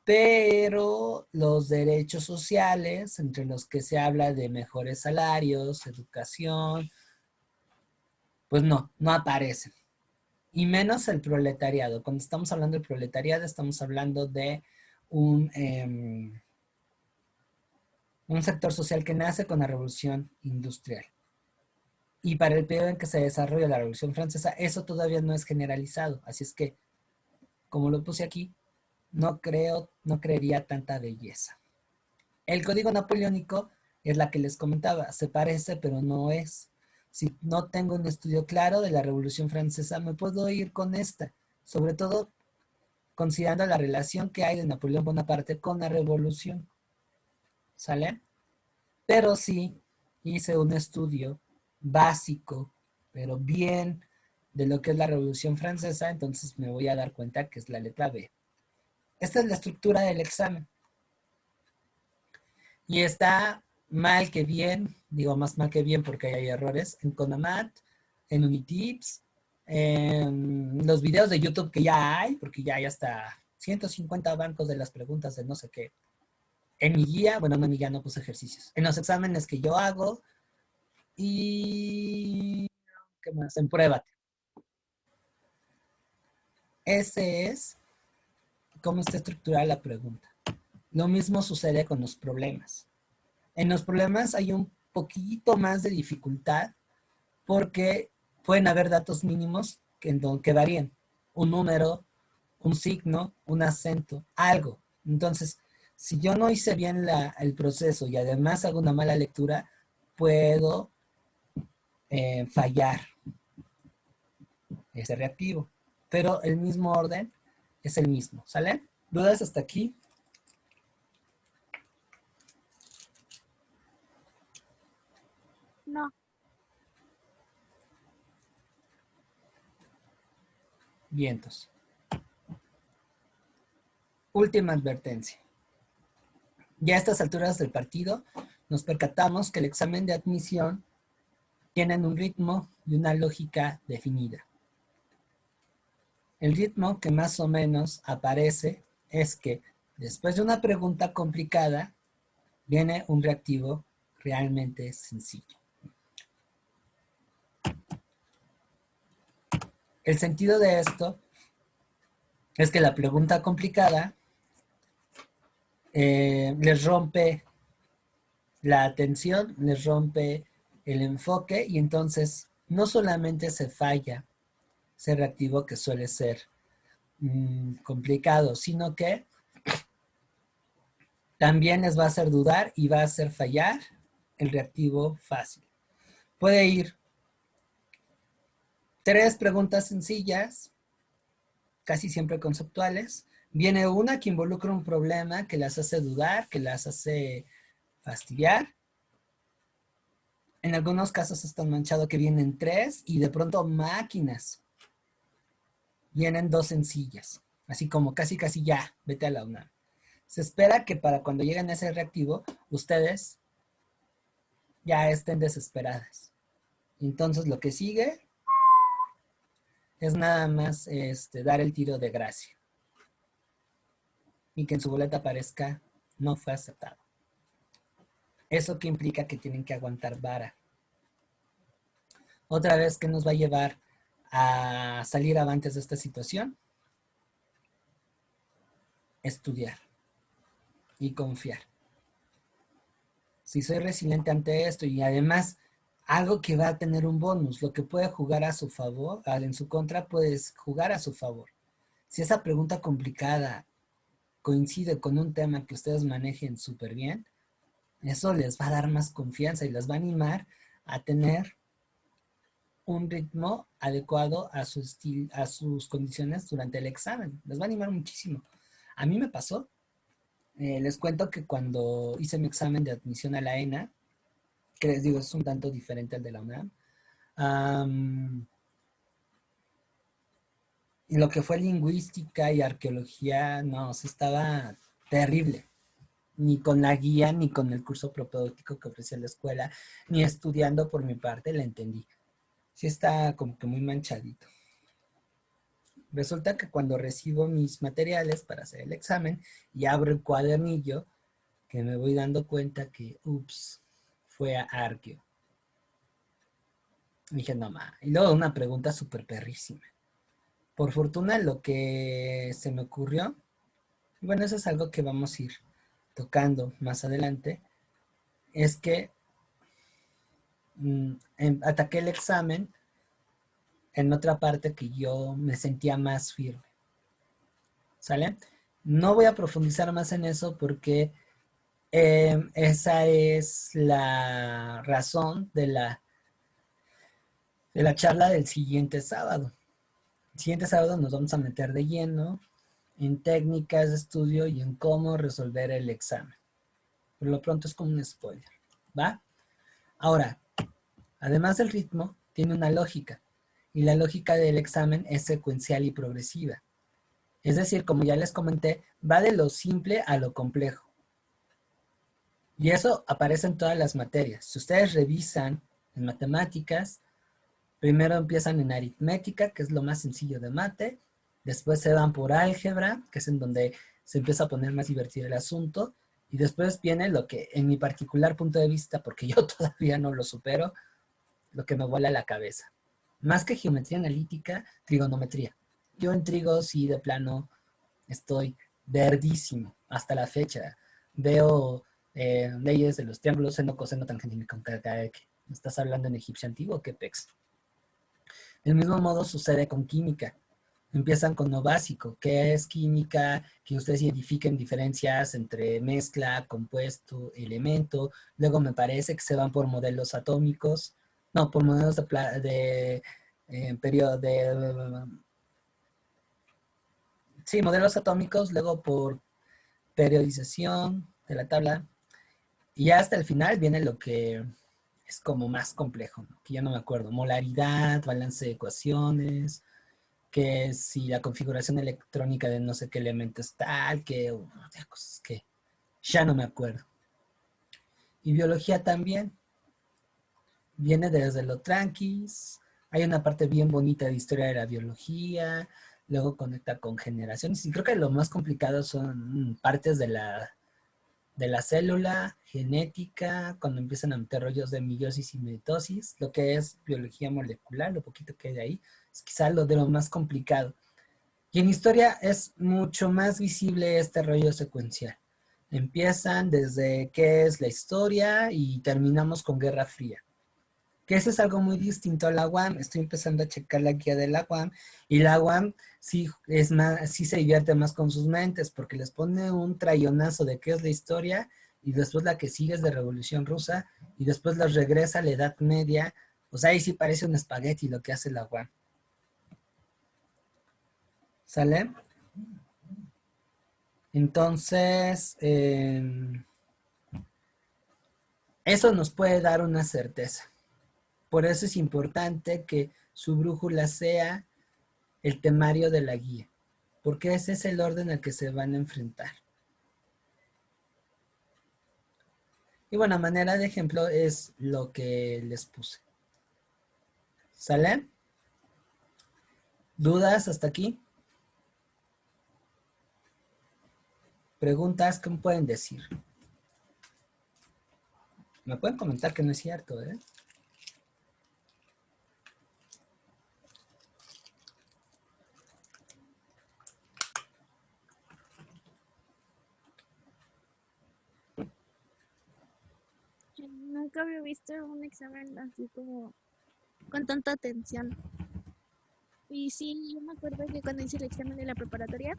pero los derechos sociales, entre los que se habla de mejores salarios, educación, pues no aparecen. Y menos el proletariado. Cuando estamos hablando del proletariado, estamos hablando de un sector social que nace con la revolución industrial. Y para el periodo en que se desarrolla la Revolución Francesa, eso todavía no es generalizado. Así es que, como lo puse aquí, no creería tanta belleza. El código napoleónico es la que les comentaba. Se parece, pero no es. Si no tengo un estudio claro de la Revolución Francesa, me puedo ir con esta. Sobre todo, considerando la relación que hay de Napoleón Bonaparte con la Revolución. ¿Sale? Pero sí hice un estudio básico, pero bien, de lo que es la Revolución Francesa, entonces me voy a dar cuenta que es la letra B. Esta es la estructura del examen. Y está mal que bien, digo más mal que bien porque hay errores, en Conamat, en Unitips, en los videos de YouTube que ya hay, porque ya hay hasta 150 bancos de las preguntas de no sé qué. En mi guía, bueno, no en mi guía, no puse ejercicios. En los exámenes que yo hago y... ¿qué más? En Pruébate. Ese es cómo está estructurada la pregunta. Lo mismo sucede con los problemas. En los problemas hay un poquito más de dificultad porque pueden haber datos mínimos que varíen. Un número, un signo, un acento, algo. Entonces, si yo no hice bien el proceso y además hago una mala lectura, puedo fallar ese reactivo. Pero el mismo orden es el mismo, ¿sale? ¿Dudas hasta aquí? No. Vientos. Última advertencia. Ya a estas alturas del partido nos percatamos que el examen de admisión tiene un ritmo y una lógica definida. El ritmo que más o menos aparece es que después de una pregunta complicada viene un reactivo realmente sencillo. El sentido de esto es que la pregunta complicada les rompe la atención, les rompe el enfoque y entonces no solamente se falla ese reactivo que suele ser complicado, sino que también les va a hacer dudar y va a hacer fallar el reactivo fácil. Puede ir 3 preguntas sencillas, casi siempre conceptuales. Viene una que involucra un problema que las hace dudar, que las hace fastidiar. En algunos casos es tan manchado que vienen 3 y de pronto máquinas. Vienen 2 sencillas. Así como casi ya, vete a la UNAM. Se espera que para cuando lleguen a ese reactivo, ustedes ya estén desesperadas. Entonces lo que sigue es nada más dar el tiro de gracia. y que en su boleta aparezca no fue aceptado. ¿Eso qué implica? Que tienen que aguantar vara. Otra vez, ¿qué nos va a llevar a salir avantes de esta situación? Estudiar y confiar. Si soy resiliente ante esto y además algo que va a tener un bonus, lo que puede jugar a su favor, en su contra puedes jugar a su favor. Si esa pregunta complicada coincide con un tema que ustedes manejen súper bien, eso les va a dar más confianza y les va a animar a tener un ritmo adecuado a su estilo, a sus condiciones durante el examen. Les va a animar muchísimo. A mí me pasó. Les cuento que cuando hice mi examen de admisión a la ENA, que les digo es un tanto diferente al de la UNAM, y lo que fue lingüística y arqueología, no, sí estaba terrible. Ni con la guía, ni con el curso propedéutico que ofrecía la escuela, ni estudiando por mi parte, la entendí. Sí está como que muy manchadito. Resulta que cuando recibo mis materiales para hacer el examen y abro el cuadernillo, que me voy dando cuenta que, ups, fue a arqueo. Dije, no, ma. Y luego una pregunta súper perrísima. Por fortuna, lo que se me ocurrió, bueno, eso es algo que vamos a ir tocando más adelante, es que ataqué el examen en otra parte que yo me sentía más firme. ¿Sale? No voy a profundizar más en eso porque esa es la razón de la charla del siguiente sábado. El siguiente sábado nos vamos a meter de lleno en técnicas de estudio y en cómo resolver el examen. Por lo pronto es como un spoiler, ¿va? Ahora, además del ritmo, tiene una lógica. Y la lógica del examen es secuencial y progresiva. Es decir, como ya les comenté, va de lo simple a lo complejo. Y eso aparece en todas las materias. Si ustedes revisan en matemáticas, primero empiezan en aritmética, que es lo más sencillo de mate. Después se van por álgebra, que es en donde se empieza a poner más divertido el asunto. Y después viene lo que, en mi particular punto de vista, porque yo todavía no lo supero, lo que me vuela la cabeza. Más que geometría analítica, trigonometría. Yo en trigo sí de plano estoy verdísimo hasta la fecha. Veo leyes de los triángulos, seno, coseno, tangente y concatenación. ¿Me estás hablando en egipcio antiguo? ¿Qué pex? Del mismo modo sucede con química. Empiezan con lo básico, ¿qué es química? Que ustedes identifiquen diferencias entre mezcla, compuesto, elemento. Luego me parece que se van por modelos atómicos, no, por modelos de periodo de sí, modelos atómicos, luego por periodización de la tabla, y ya hasta el final viene lo que es como más complejo, ¿no? Que ya no me acuerdo, molaridad, balance de ecuaciones, que si la configuración electrónica de no sé qué elemento es tal, que cosas que ya no me acuerdo. Y biología también, viene desde lo tranquis, hay una parte bien bonita de historia de la biología, luego conecta con generaciones, y creo que lo más complicado son partes de la célula, genética, cuando empiezan a meter rollos de meiosis y mitosis, lo que es biología molecular, lo poquito que hay de ahí, es quizá lo de lo más complicado. Y en historia es mucho más visible este rollo secuencial. Empiezan desde qué es la historia y terminamos con Guerra Fría. Que eso es algo muy distinto a la UAM. Estoy empezando a checar la guía de la UAM y la UAM sí, es más, sí se divierte más con sus mentes porque les pone un trayonazo de qué es la historia y después la que sigue es de Revolución Rusa y después los regresa a la Edad Media. O sea, ahí sí parece un espagueti lo que hace la UAM. ¿Sale? Entonces, eso nos puede dar una certeza. Por eso es importante que su brújula sea el temario de la guía, porque ese es el orden al que se van a enfrentar. Y bueno, a manera de ejemplo es lo que les puse. ¿Sale? ¿Dudas hasta aquí? preguntas, ¿qué me pueden decir? Me pueden comentar que no es cierto, ¿eh? Yo nunca había visto un examen así como con tanta atención. Y sí, yo me acuerdo que cuando hice el examen de la preparatoria,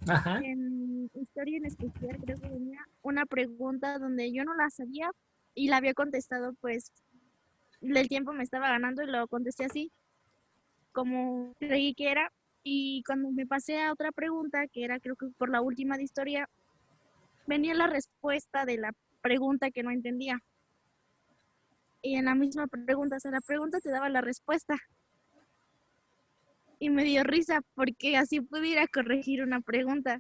Ajá. en historia en especial, creo que venía una pregunta donde yo no la sabía y la había contestado, pues el tiempo me estaba ganando y lo contesté así, como creí que era. Y cuando me pasé a otra pregunta, que era creo que por la última de historia, venía la respuesta de la pregunta que no entendía. Y en la misma pregunta, o sea, la pregunta te daba la respuesta. Y me dio risa porque así pudiera corregir una pregunta.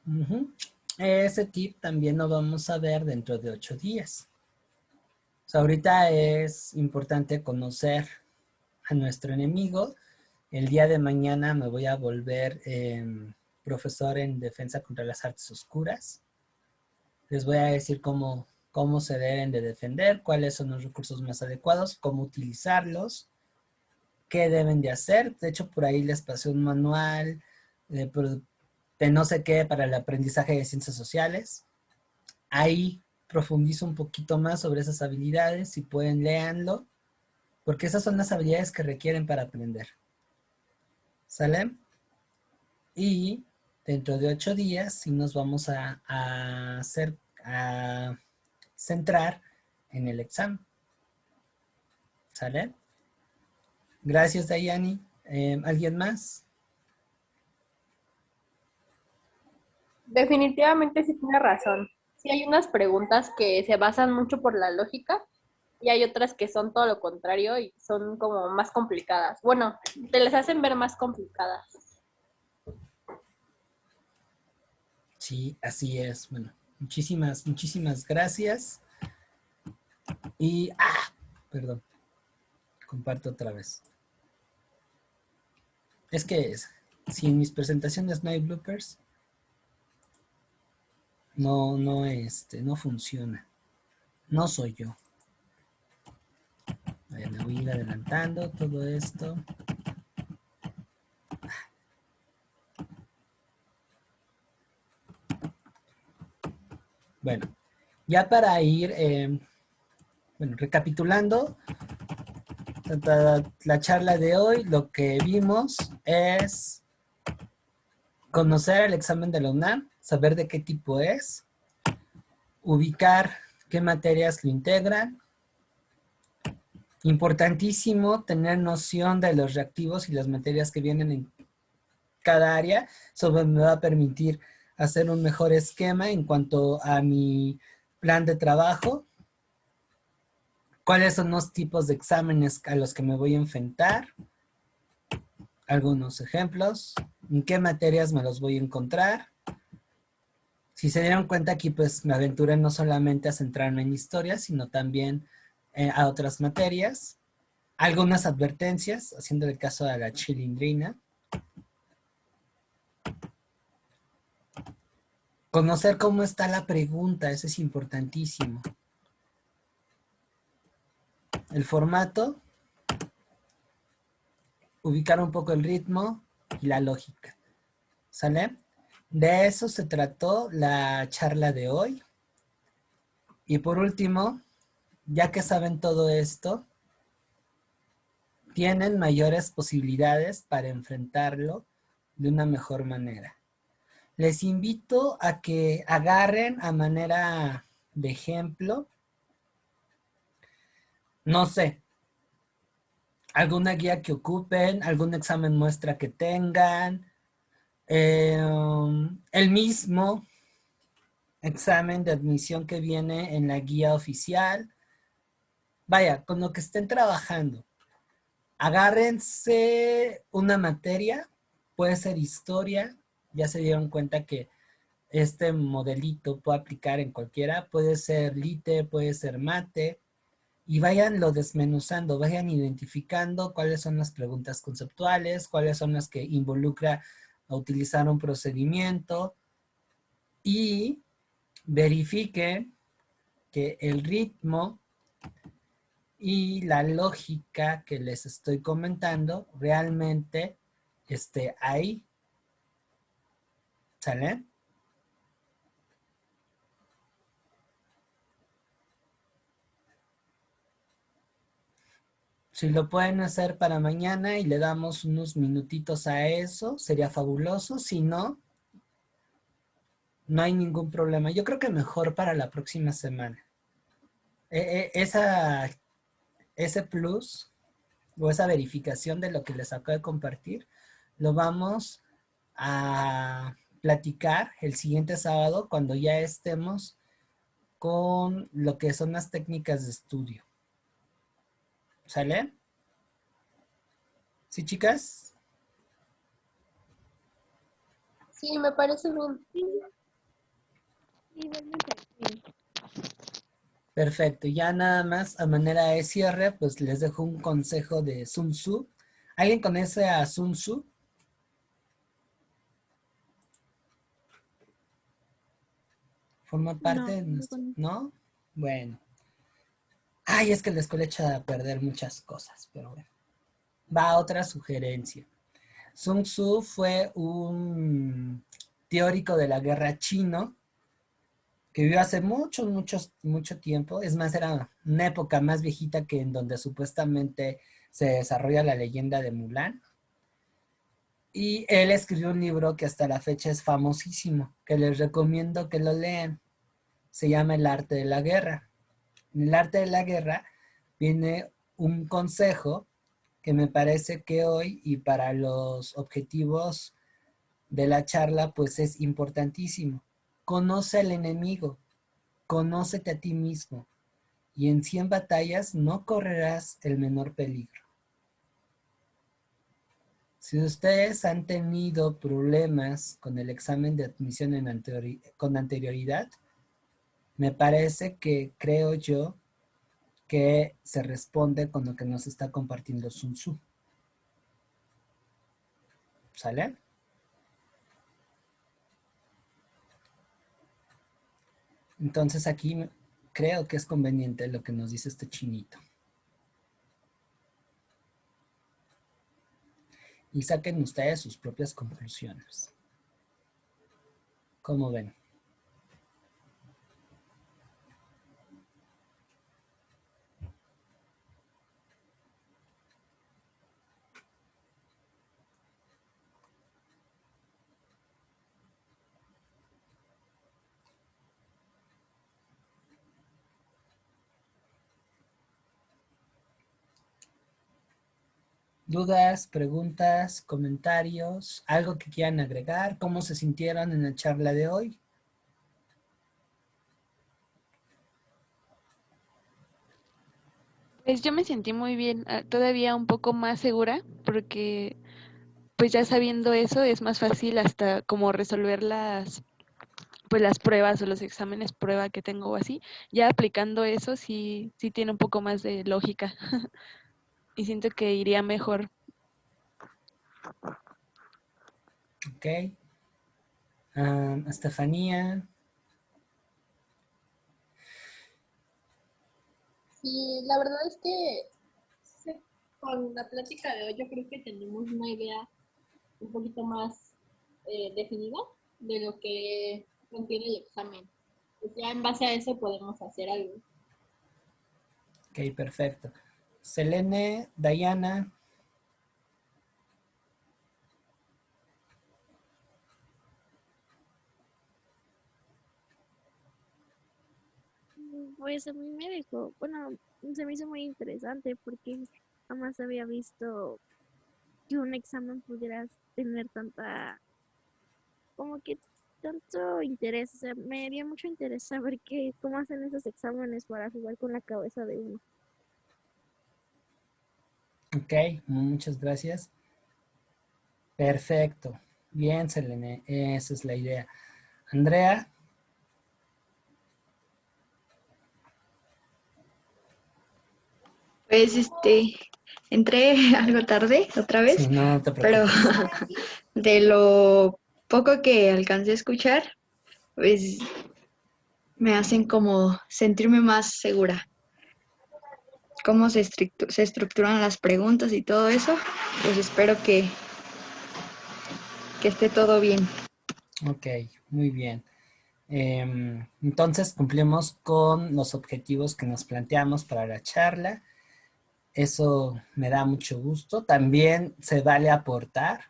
Ujú. Ese tip también lo vamos a ver dentro de 8 días. O sea, ahorita es importante conocer a nuestro enemigo. El día de mañana me voy a volver profesor en defensa contra las artes oscuras. Les voy a decir cómo se deben de defender, cuáles son los recursos más adecuados, cómo utilizarlos, qué deben de hacer. De hecho, por ahí les pasé un manual de no sé qué para el aprendizaje de ciencias sociales. Ahí profundizo un poquito más sobre esas habilidades. Si pueden, léanlo, porque esas son las habilidades que requieren para aprender. ¿Sale? Y dentro de 8 días sí nos vamos a centrar en el examen. ¿Sale? Gracias, Dayani. ¿Alguien más? Definitivamente sí tiene razón. Sí hay unas preguntas que se basan mucho por la lógica y hay otras que son todo lo contrario y son como más complicadas. Bueno, te las hacen ver más complicadas. Sí, así es. Bueno, muchísimas gracias. Y, perdón, comparto otra vez. Es que si en mis presentaciones no hay bloopers, no funciona. No soy yo. Me voy a ir adelantando todo esto. Bueno, ya para ir, recapitulando la charla de hoy, lo que vimos es conocer el examen de la UNAM, saber de qué tipo es, ubicar qué materias lo integran. Importantísimo tener noción de los reactivos y las materias que vienen en cada área. Eso me va a permitir hacer un mejor esquema en cuanto a mi plan de trabajo. ¿Cuáles son los tipos de exámenes a los que me voy a enfrentar? Algunos ejemplos. ¿En qué materias me los voy a encontrar? Si se dieron cuenta aquí, pues me aventuré no solamente a centrarme en historia, sino también a otras materias. Algunas advertencias, haciendo el caso de la chilindrina. Conocer cómo está la pregunta, eso es importantísimo. El formato, ubicar un poco el ritmo y la lógica. ¿Sale? De eso se trató la charla de hoy. Y por último, ya que saben todo esto, tienen mayores posibilidades para enfrentarlo de una mejor manera. Les invito a que agarren a manera de ejemplo, no sé, alguna guía que ocupen, algún examen muestra que tengan, el mismo examen de admisión que viene en la guía oficial. Vaya, con lo que estén trabajando. Agárrense una materia, puede ser historia, ya se dieron cuenta que este modelito puede aplicar en cualquiera, puede ser lite, puede ser mate, y vayanlo desmenuzando, vayan identificando cuáles son las preguntas conceptuales, cuáles son las que involucra a utilizar un procedimiento, y verifiquen que el ritmo y la lógica que les estoy comentando realmente esté ahí. ¿Sale? Si lo pueden hacer para mañana y le damos unos minutitos a eso, sería fabuloso. Si no, no hay ningún problema. Yo creo que mejor para la próxima semana. Ese plus o esa verificación de lo que les acabo de compartir, lo vamos a platicar el siguiente sábado cuando ya estemos con lo que son las técnicas de estudio. ¿Sale? ¿Sí, chicas? Sí, me parece bien. Perfecto. Ya nada más a manera de cierre, pues les dejo un consejo de Sun Tzu. ¿Alguien conoce a Sun Tzu? ¿Forma parte de nuestro? ¿No? Bueno. Ay, es que la escuela echa a perder muchas cosas, pero bueno. Va a otra sugerencia. Sun Tzu fue un teórico de la guerra chino que vivió hace mucho tiempo. Es más, era una época más viejita que en donde supuestamente se desarrolla la leyenda de Mulan. Y él escribió un libro que hasta la fecha es famosísimo, que les recomiendo que lo lean. Se llama El arte de la guerra. En el arte de la guerra viene un consejo que me parece que hoy y para los objetivos de la charla pues es importantísimo. Conoce al enemigo, conócete a ti mismo y en 100 batallas no correrás el menor peligro. Si ustedes han tenido problemas con el examen de admisión con anterioridad, me parece que creo yo que se responde con lo que nos está compartiendo Sun Tzu. ¿Sale? Entonces aquí creo que es conveniente lo que nos dice este chinito. Y saquen ustedes sus propias conclusiones. ¿Cómo ven? ¿Dudas, preguntas, comentarios? ¿Algo que quieran agregar? ¿Cómo se sintieron en la charla de hoy? Pues yo me sentí muy bien, todavía un poco más segura, porque pues ya sabiendo eso es más fácil hasta como resolver pues las pruebas o los exámenes prueba que tengo o así. Ya aplicando eso sí tiene un poco más de lógica y siento que iría mejor. Ok. Estefanía. Sí, la verdad es que con la plática de hoy yo creo que tenemos una idea un poquito más definida de lo que contiene el examen. Pues ya en base a eso podemos hacer algo. Ok, perfecto. Selene, Dayana. Pues a mí me dejó, bueno, se me hizo muy interesante porque jamás había visto que un examen pudiera tener tanta, como que tanto interés. O sea, me dio mucho interés saber cómo hacen esos exámenes para jugar con la cabeza de uno. Ok, muchas gracias. Perfecto. Bien, Selene, esa es la idea. Andrea. Pues entré algo tarde otra Sí, vez, no, no te pero preocupes. de lo poco que alcancé a escuchar, pues me hacen como sentirme más segura. Cómo se estructuran las preguntas y todo eso, pues espero que esté todo bien. Ok, muy bien. Entonces cumplimos con los objetivos que nos planteamos para la charla. Eso me da mucho gusto. También se vale aportar.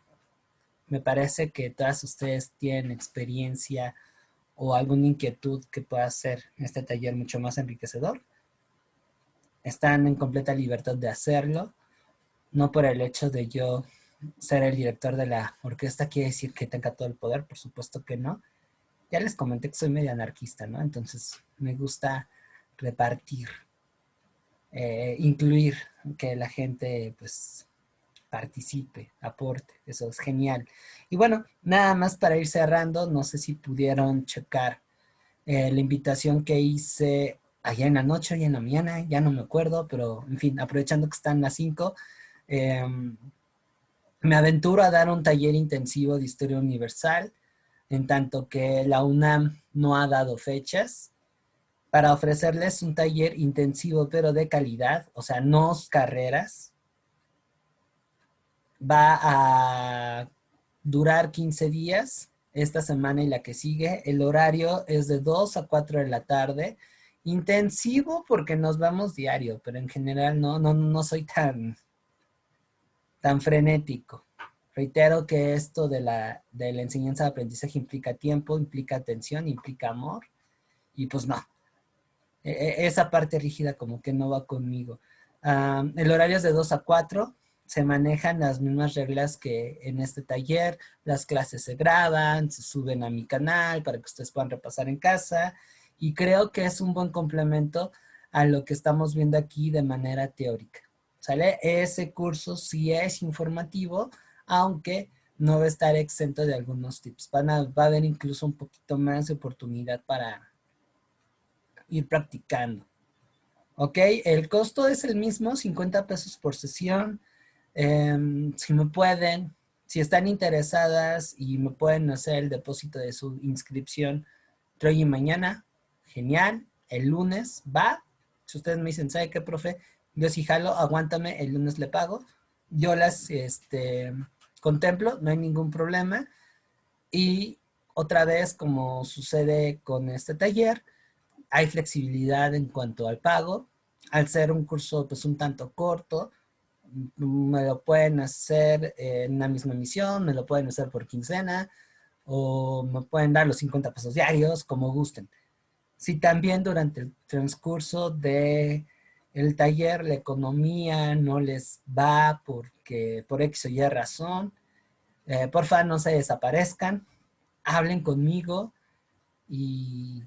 Me parece que todas ustedes tienen experiencia o alguna inquietud que pueda hacer este taller mucho más enriquecedor. Están en completa libertad de hacerlo. No por el hecho de yo ser el director de la orquesta quiere decir que tenga todo el poder, por supuesto que no. Ya les comenté que soy medio anarquista, ¿no? Entonces me gusta repartir, incluir, que la gente pues participe, aporte, eso es genial. Y bueno, nada más para ir cerrando, no sé si pudieron checar la invitación que hice allá en la noche y en la mañana, ya no me acuerdo, pero en fin, aprovechando que están las 5, eh, me aventuro a dar un taller intensivo de historia universal, en tanto que la UNAM no ha dado fechas, para ofrecerles un taller intensivo pero de calidad, o sea, no carreras. Va a durar 15 días, esta semana y la que sigue. El horario es de 2 a 4 de la tarde. Intensivo porque nos vamos diario, pero en general no soy tan frenético. Reitero que esto de la enseñanza de aprendizaje implica tiempo, implica atención, implica amor, y pues no. Esa parte rígida como que no va conmigo. El horario es de 2 a 4, se manejan las mismas reglas que en este taller, las clases se graban, se suben a mi canal para que ustedes puedan repasar en casa, y creo que es un buen complemento a lo que estamos viendo aquí de manera teórica. ¿Sale? Ese curso sí es informativo, aunque no va a estar exento de algunos tips. Va a haber incluso un poquito más de oportunidad para ir practicando. Ok, el costo es el mismo, 50 pesos por sesión. Si me pueden, si están interesadas y me pueden hacer el depósito de su inscripción entre hoy y mañana, genial. El lunes va. Si ustedes me dicen, ¿sabe qué, profe? Yo sí jalo, aguántame, el lunes le pago. Yo las contemplo, no hay ningún problema. Y otra vez, como sucede con este taller, hay flexibilidad en cuanto al pago. Al ser un curso pues un tanto corto, me lo pueden hacer en una misma emisión, me lo pueden hacer por quincena o me pueden dar los 50 pesos diarios, como gusten. Si también durante el transcurso de el taller la economía no les va porque por X o Y razón, porfa no se desaparezcan, hablen conmigo y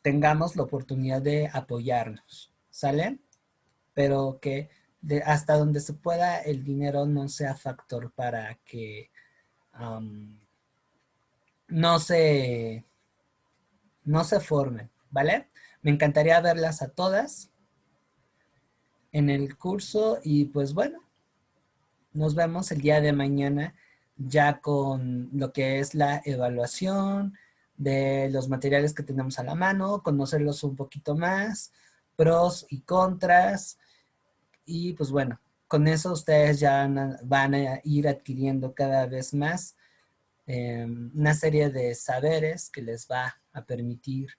tengamos la oportunidad de apoyarnos, ¿sale? Pero que hasta donde se pueda el dinero no sea factor para que um, no, se, no se formen, ¿vale? Me encantaría verlas a todas en el curso y pues bueno, nos vemos el día de mañana ya con lo que es la evaluación de los materiales que tenemos a la mano, conocerlos un poquito más, pros y contras, y pues bueno, con eso ustedes ya van a ir adquiriendo cada vez más una serie de saberes que les va a permitir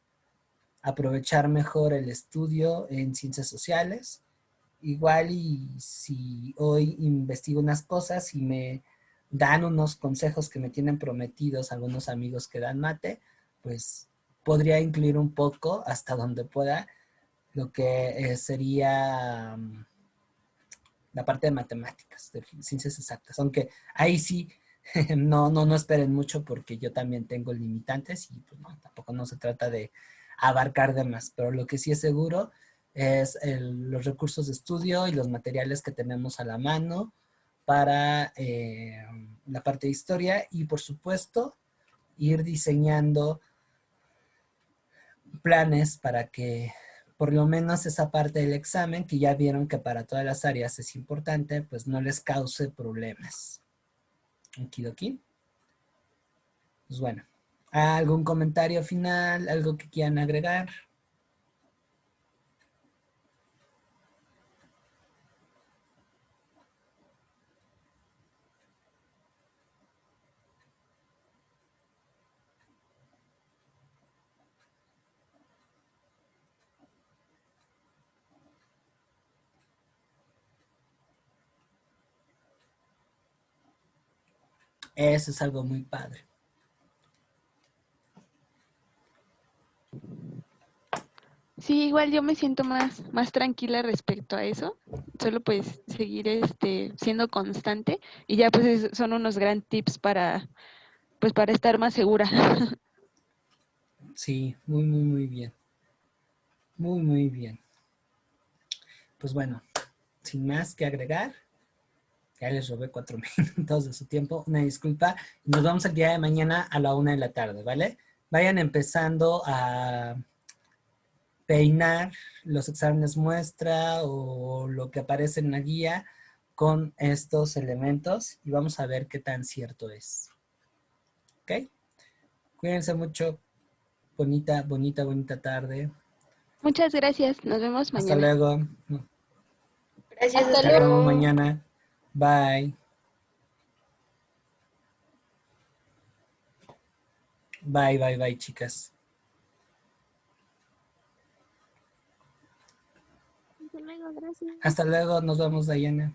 aprovechar mejor el estudio en ciencias sociales. Igual y si hoy investigo unas cosas y me dan unos consejos que me tienen prometidos algunos amigos que dan mate, pues podría incluir un poco hasta donde pueda lo que sería la parte de matemáticas, de ciencias exactas, aunque ahí sí no esperen mucho porque yo también tengo limitantes y pues no, tampoco no se trata de abarcar de más, pero lo que sí es seguro es los recursos de estudio y los materiales que tenemos a la mano para la parte de historia y por supuesto ir diseñando planes para que por lo menos esa parte del examen, que ya vieron que para todas las áreas es importante, pues no les cause problemas. Okidoki. Pues bueno, ¿Algún comentario final? ¿Algo que quieran agregar? Eso es algo muy padre. Sí, igual yo me siento más tranquila respecto a eso. Solo pues seguir siendo constante y ya pues son unos gran tips para estar más segura. Sí, muy bien. Muy bien. Pues bueno, sin más que agregar, ya les robé 4 minutos de su tiempo. Una disculpa. Nos vemos el día de mañana a la 1 de la tarde, ¿vale? Vayan empezando a peinar los exámenes muestra o lo que aparece en la guía con estos elementos y vamos a ver qué tan cierto es. ¿Ok? Cuídense mucho. Bonita tarde. Muchas gracias. Nos vemos Hasta mañana. luego. Gracias, Hasta hasta Nos vemos luego. mañana. Bye. Bye, chicas. Hasta luego, gracias. Hasta luego. Nos vemos, Dayana.